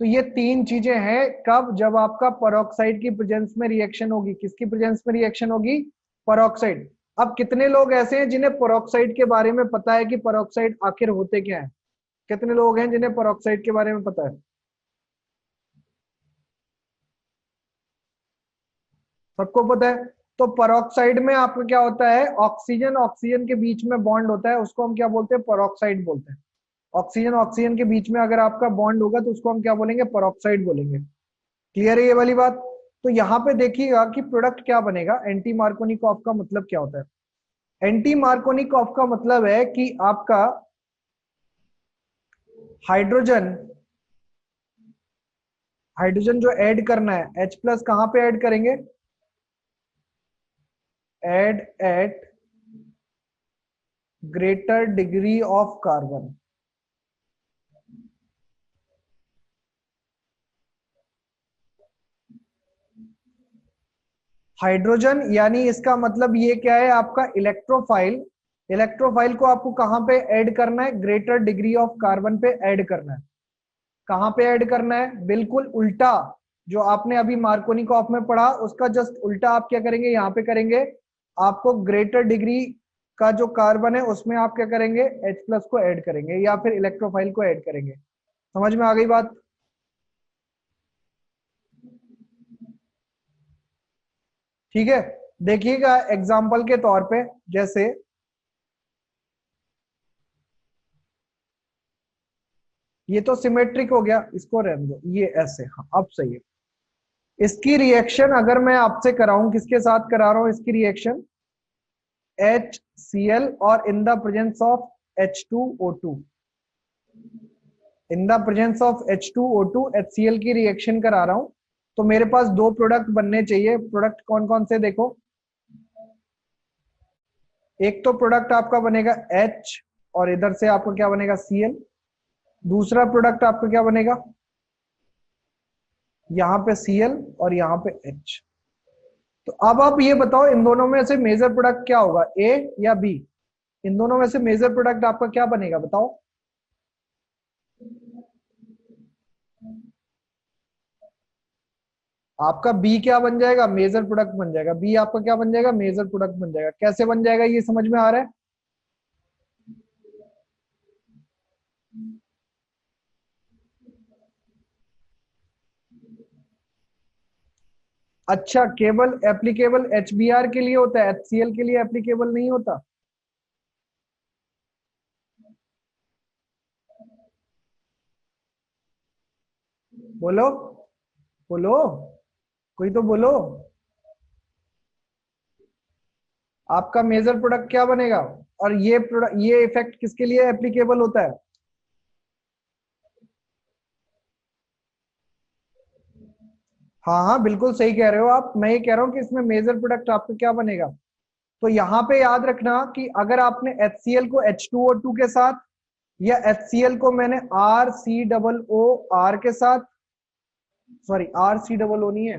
A: तो ये तीन चीजें हैं कब, जब आपका पेरोक्साइड की प्रेजेंस में रिएक्शन होगी। किसकी प्रेजेंस में रिएक्शन होगी? पेरोक्साइड। अब कितने लोग ऐसे हैं जिन्हें पेरोक्साइड के बारे में पता है कि पेरोक्साइड आखिर होते क्या है? कितने लोग हैं जिन्हें पेरोक्साइड के बारे में पता है? सबको पता है। तो पेरोक्साइड में आपका क्या होता है, ऑक्सीजन ऑक्सीजन के बीच में बॉन्ड होता है, उसको हम क्या बोलते हैं, पेरोक्साइड बोलते हैं। ऑक्सीजन ऑक्सीजन के बीच में अगर आपका बॉन्ड होगा तो उसको हम क्या बोलेंगे, पेरोक्साइड बोलेंगे। क्लियर है ये वाली बात? तो यहाँ पे देखिएगा कि प्रोडक्ट क्या बनेगा। एंटी मार्कोनिकॉफ का मतलब क्या होता है? एंटी मार्कोनिकॉफ का मतलब है कि आपका हाइड्रोजन हाइड्रोजन जो ऐड करना है, H+ कहां पे ऐड करेंगे, add at greater degree of carbon. Hydrogen यानी इसका मतलब ये क्या है, आपका इलेक्ट्रोफाइल। इलेक्ट्रोफाइल को आपको कहां पे ऐड करना है, ग्रेटर डिग्री ऑफ कार्बन पे ऐड करना है। कहां पे ऐड करना है, बिल्कुल उल्टा। जो आपने अभी मार्कोनिकॉफ में पढ़ा उसका जस्ट उल्टा आप क्या करेंगे, यहाँ पे करेंगे। आपको ग्रेटर डिग्री का जो कार्बन है उसमें आप क्या करेंगे, H+ को ऐड करेंगे या फिर इलेक्ट्रोफाइल को ऐड करेंगे। समझ में आ गई बात? ठीक है। देखिएगा एग्जाम्पल के तौर पे, जैसे ये तो सिमेट्रिक हो गया, इसको रहने दो, ये ऐसे, हाँ अब सही है। इसकी रिएक्शन अगर मैं आपसे कराऊं, किसके साथ करा रहा हूं इसकी रिएक्शन, HCl और in the presence of H2O2। In the presence of H2O2 HCl की रिएक्शन करा रहा हूं। तो मेरे पास दो प्रोडक्ट बनने चाहिए। प्रोडक्ट कौन कौन से देखो, एक तो प्रोडक्ट आपका बनेगा H और इधर से आपका क्या बनेगा, Cl। दूसरा प्रोडक्ट आपका क्या बनेगा, यहाँ पे Cl और यहाँ पे H। तो अब आप ये बताओ इन दोनों में से मेजर प्रोडक्ट क्या होगा, A या B? इन दोनों में से मेजर प्रोडक्ट आपका क्या बनेगा बताओ? आपका बी क्या बन जाएगा, मेजर प्रोडक्ट बन जाएगा। बी आपका क्या बन जाएगा, मेजर प्रोडक्ट बन जाएगा। कैसे बन जाएगा ये समझ में आ रहा है? अच्छा, केवल एप्लीकेबल HBr के लिए होता है, HCl के लिए एप्लीकेबल नहीं होता? बोलो बोलो, कोई तो बोलो। आपका मेजर प्रोडक्ट क्या बनेगा? और ये प्रोडक्ट, ये इफेक्ट किसके लिए एप्लीकेबल होता है? हाँ हाँ, बिल्कुल सही कह रहे हो आप। मैं ये कह रहा हूँ कि इसमें मेजर प्रोडक्ट आपका क्या बनेगा। तो यहाँ पे याद रखना कि अगर आपने HCl को H2O2 के साथ, या HCl को मैंने RCOO के साथ, सॉरी RCOO नहीं है,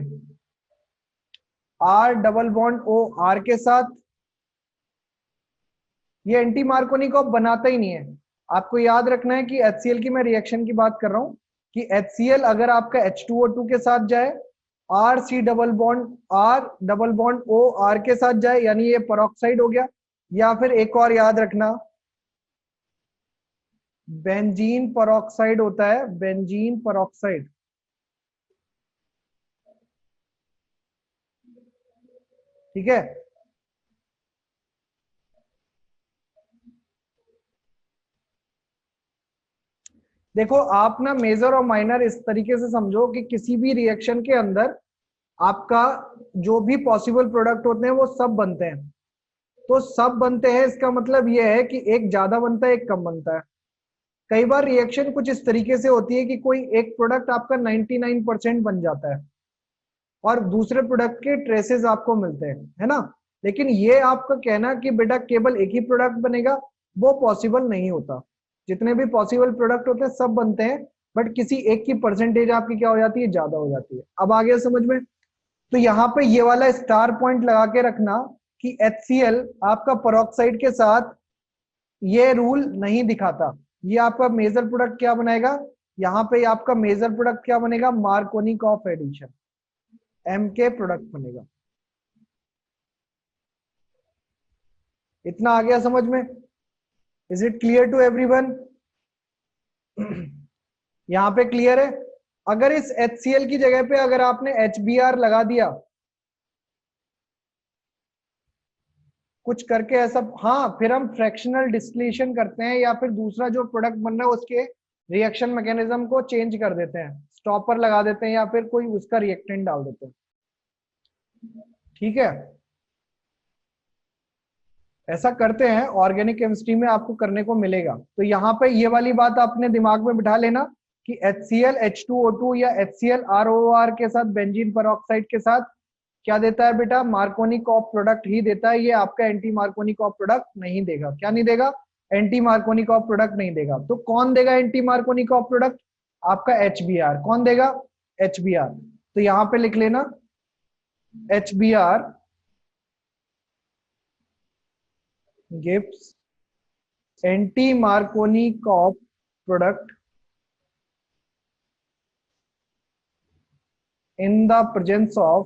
A: R डबल बॉन्ड OR के साथ, ये एंटी मार्कोनी को बनाता ही नहीं है। आपको याद रखना है कि HCl की मैं रिएक्शन की बात कर रहा हूं कि HCl अगर आपका H2O2 के साथ जाए, R डबल बॉन्ड OR के साथ जाए, यानी ये पेरोक्साइड हो गया। या फिर एक और याद रखना, बेंजीन पेरोक्साइड होता है, बेंजीन पेरोक्साइड। ठीक है, देखो आप ना मेजर और माइनर इस तरीके से समझो कि किसी भी रिएक्शन के अंदर आपका जो भी पॉसिबल प्रोडक्ट होते हैं वो सब बनते हैं। तो सब बनते हैं इसका मतलब ये है कि एक ज्यादा बनता है, एक कम बनता है। कई बार रिएक्शन कुछ इस तरीके से होती है कि कोई एक प्रोडक्ट आपका 99% बन जाता है और दूसरे प्रोडक्ट के ट्रेसेस आपको मिलते हैं, है ना। लेकिन ये आपका कहना कि बेटा केवल एक ही प्रोडक्ट बनेगा, वो पॉसिबल नहीं होता। जितने भी पॉसिबल प्रोडक्ट होते हैं सब बनते हैं, बट किसी एक की परसेंटेज आपकी क्या हो जाती है, ज्यादा हो जाती है। अब आ गया समझ में? तो यहाँ पे ये वाला स्टार पॉइंट लगा के रखना कि HCl आपका पेरोक्साइड के साथ ये रूल नहीं दिखाता। ये आपका मेजर प्रोडक्ट क्या बनाएगा, यहाँ पे आपका मेजर प्रोडक्ट क्या बनेगा, मार्कोनिकॉफ एडिशन, MK प्रोडक्ट बनेगा। इतना आ गया समझ में? Is it clear to everyone? यहाँ पे क्लियर है? अगर इस HCl की जगह पे अगर आपने HBr लगा दिया कुछ करके ऐसा, हाँ, फिर हम फ्रैक्शनल डिस्टिलेशन करते हैं या फिर दूसरा जो प्रोडक्ट बन रहा है उसके रिएक्शन मैकेनिज्म को चेंज कर देते हैं, स्टॉपर लगा देते हैं या फिर कोई उसका रिएक्टेंट डाल देते हैं। ठीक है, ऐसा करते हैं, ऑर्गेनिक केमिस्ट्री में आपको करने को मिलेगा। तो यहाँ पे ये वाली बात आपने दिमाग में बिठा लेना कि HCl H2O2 या HCl ROR के साथ बेंजीन पेरोक्साइड के साथ क्या देता है बेटा, मार्कोनिकॉफ प्रोडक्ट ही देता है। ये आपका एंटी मार्कोनिकॉफ प्रोडक्ट नहीं देगा। क्या नहीं देगा? एंटी मार्कोनिकॉफ प्रोडक्ट नहीं देगा। तो कौन देगा एंटी मार्कोनिकॉफ प्रोडक्ट? आपका HBr। कौन देगा? HBr। तो यहाँ पे लिख लेना HBr gives anti Markovnikov product in the presence of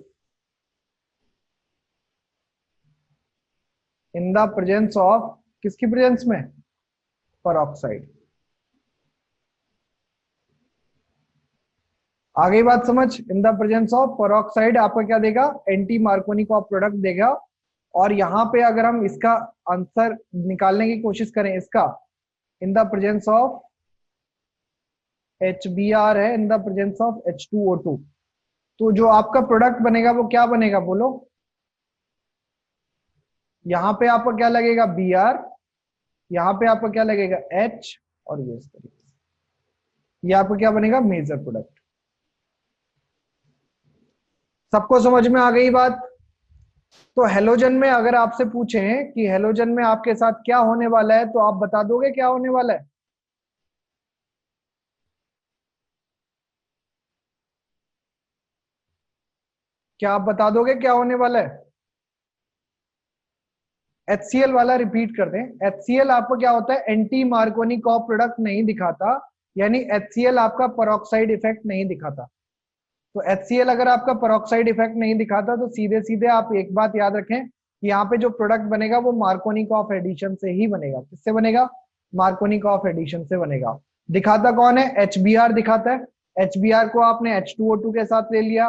A: किसकी प्रेजेंस में? पेरोक्साइड। आ गई बात समझ? In the presence of peroxide आपका क्या देगा, एंटी मार्कोनिकॉफ प्रोडक्ट देगा। और यहाँ पे अगर हम इसका आंसर निकालने की कोशिश करें, इसका in the presence of HBr है, in the presence of H2O2, तो जो आपका प्रोडक्ट बनेगा वो क्या बनेगा बोलो? यहाँ पे आपका क्या लगेगा, Br, यहाँ पे आपका क्या लगेगा, H, और ये इस तरीके से ये आपका क्या बनेगा, मेजर प्रोडक्ट। सबको समझ में आ गई बात? तो हेलोजन में अगर आपसे पूछें कि हेलोजन में आपके साथ क्या होने वाला है, तो आप बता दोगे क्या होने वाला है? क्या आप बता दोगे क्या होने वाला है? HCl वाला रिपीट कर दें। HCl आपको क्या होता है, एंटी मार्कोनिकॉफ प्रोडक्ट नहीं दिखाता, यानी HCl आपका पेरोक्साइड इफेक्ट नहीं दिखाता। तो HCl अगर आपका पेरोक्साइड इफेक्ट नहीं दिखाता तो सीधे सीधे आप एक बात याद रखें कि यहाँ पे जो प्रोडक्ट बनेगा वो मार्कोनिकॉफ एडिशन से ही बनेगा। किससे बनेगा? मार्कोनिकॉफ एडिशन से बनेगा। दिखाता कौन है, HBr दिखाता है। HBr को आपने H2O2 के साथ ले लिया,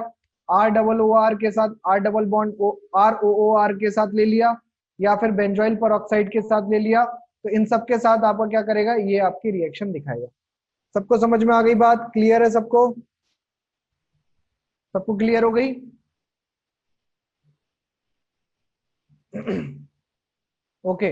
A: ROOR के साथ, R डबल बॉन्ड ROOR के साथ ले लिया, या फिर बेंजोइल पेरोक्साइड के साथ ले लिया। तो इन सब के साथ आपका क्या करेगा, ये आपकी रिएक्शन दिखाएगा। सबको समझ में आ गई बात, क्लियर है सबको? सबको क्लियर हो गई? ओके।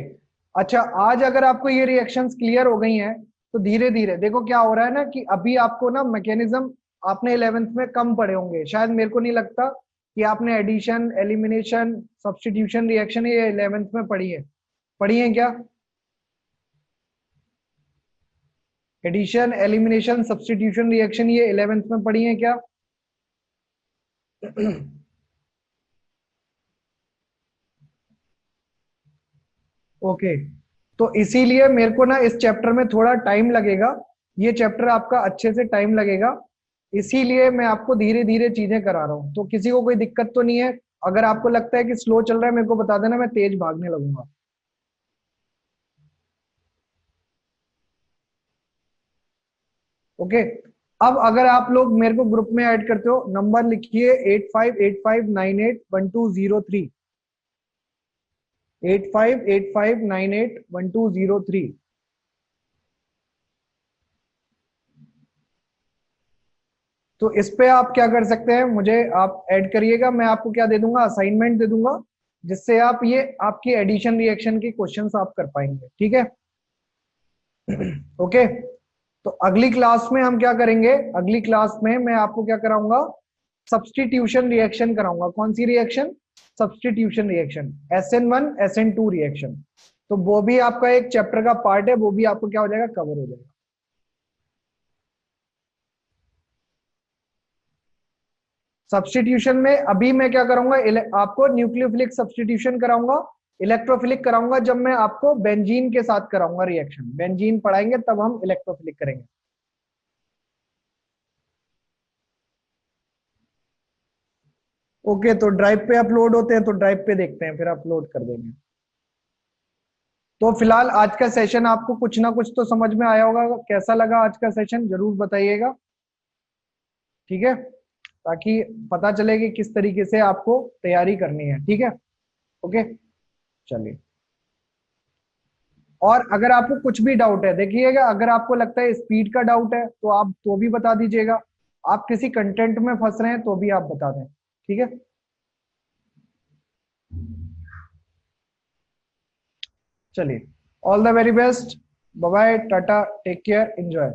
A: अच्छा, आज अगर आपको ये रिएक्शंस क्लियर हो गई हैं तो धीरे धीरे देखो क्या हो रहा है ना, कि अभी आपको ना मैकेनिज्म आपने 11th में कम पढ़े होंगे शायद, मेरे को नहीं लगता कि आपने एडिशन, एलिमिनेशन, सब्स्टिट्यूशन रिएक्शन ये 11th में पढ़ी है क्या? एडिशन, एलिमिनेशन, सब्स्टिट्यूशन रिएक्शन ये 11th में पढ़ी है क्या? ओके। तो इसीलिए मेरे को ना इस चैप्टर में थोड़ा टाइम लगेगा, ये चैप्टर आपका अच्छे से टाइम लगेगा, इसीलिए मैं आपको धीरे धीरे चीजें करा रहा हूँ। तो किसी को कोई दिक्कत तो नहीं है? अगर आपको लगता है कि स्लो चल रहा है मेरे को बता देना, मैं तेज भागने लगूंगा। ओके। अब अगर आप लोग मेरे को ग्रुप में ऐड करते हो, नंबर लिखिए 8585981203, 8585981203। तो इस पे आप क्या कर सकते हैं, मुझे आप ऐड करिएगा, मैं आपको क्या दे दूंगा, असाइनमेंट दे दूंगा, जिससे आप ये आपकी एडिशन रिएक्शन के क्वेश्चंस आप कर पाएंगे, ठीक है? ओके। तो अगली क्लास में हम क्या करेंगे, अगली क्लास में मैं आपको क्या कराऊंगा, सब्स्टिट्यूशन रिएक्शन कराऊंगा। कौन सी reaction? Substitution reaction, SN1 SN2 reaction. तो वो भी आपका एक चैप्टर का पार्ट है, वो भी आपको क्या हो जाएगा, कवर हो जाएगा। सब्स्टिट्यूशन में अभी मैं क्या करूंगा, आपको न्यूक्लियोफिलिक सब्स्टिट्यूशन कराऊंगा, इलेक्ट्रोफिलिक कराऊंगा जब मैं आपको बेंजीन के साथ कराऊंगा रिएक्शन, बेंजीन पढ़ाएंगे तब हम इलेक्ट्रोफिलिक करेंगे। ओके, तो ड्राइव पे अपलोड होते हैं, तो ड्राइव पे देखते हैं, फिर अपलोड कर देंगे। तो फिलहाल आज का सेशन आपको कुछ ना कुछ तो समझ में आया होगा, कैसा लगा आज का सेशन जरूर बताइएगा, ठीक है? ताकि पता चले कि किस तरीके से आपको तैयारी करनी है, ठीक है? ओके, चलिए। और अगर आपको कुछ भी डाउट है, देखिएगा, अगर आपको लगता है स्पीड का डाउट है तो आप तो भी बता दीजिएगा, आप किसी कंटेंट में फंस रहे हैं तो भी आप बता दें, ठीक है? चलिए, all the very best, bye bye, ta ta, take care, enjoy.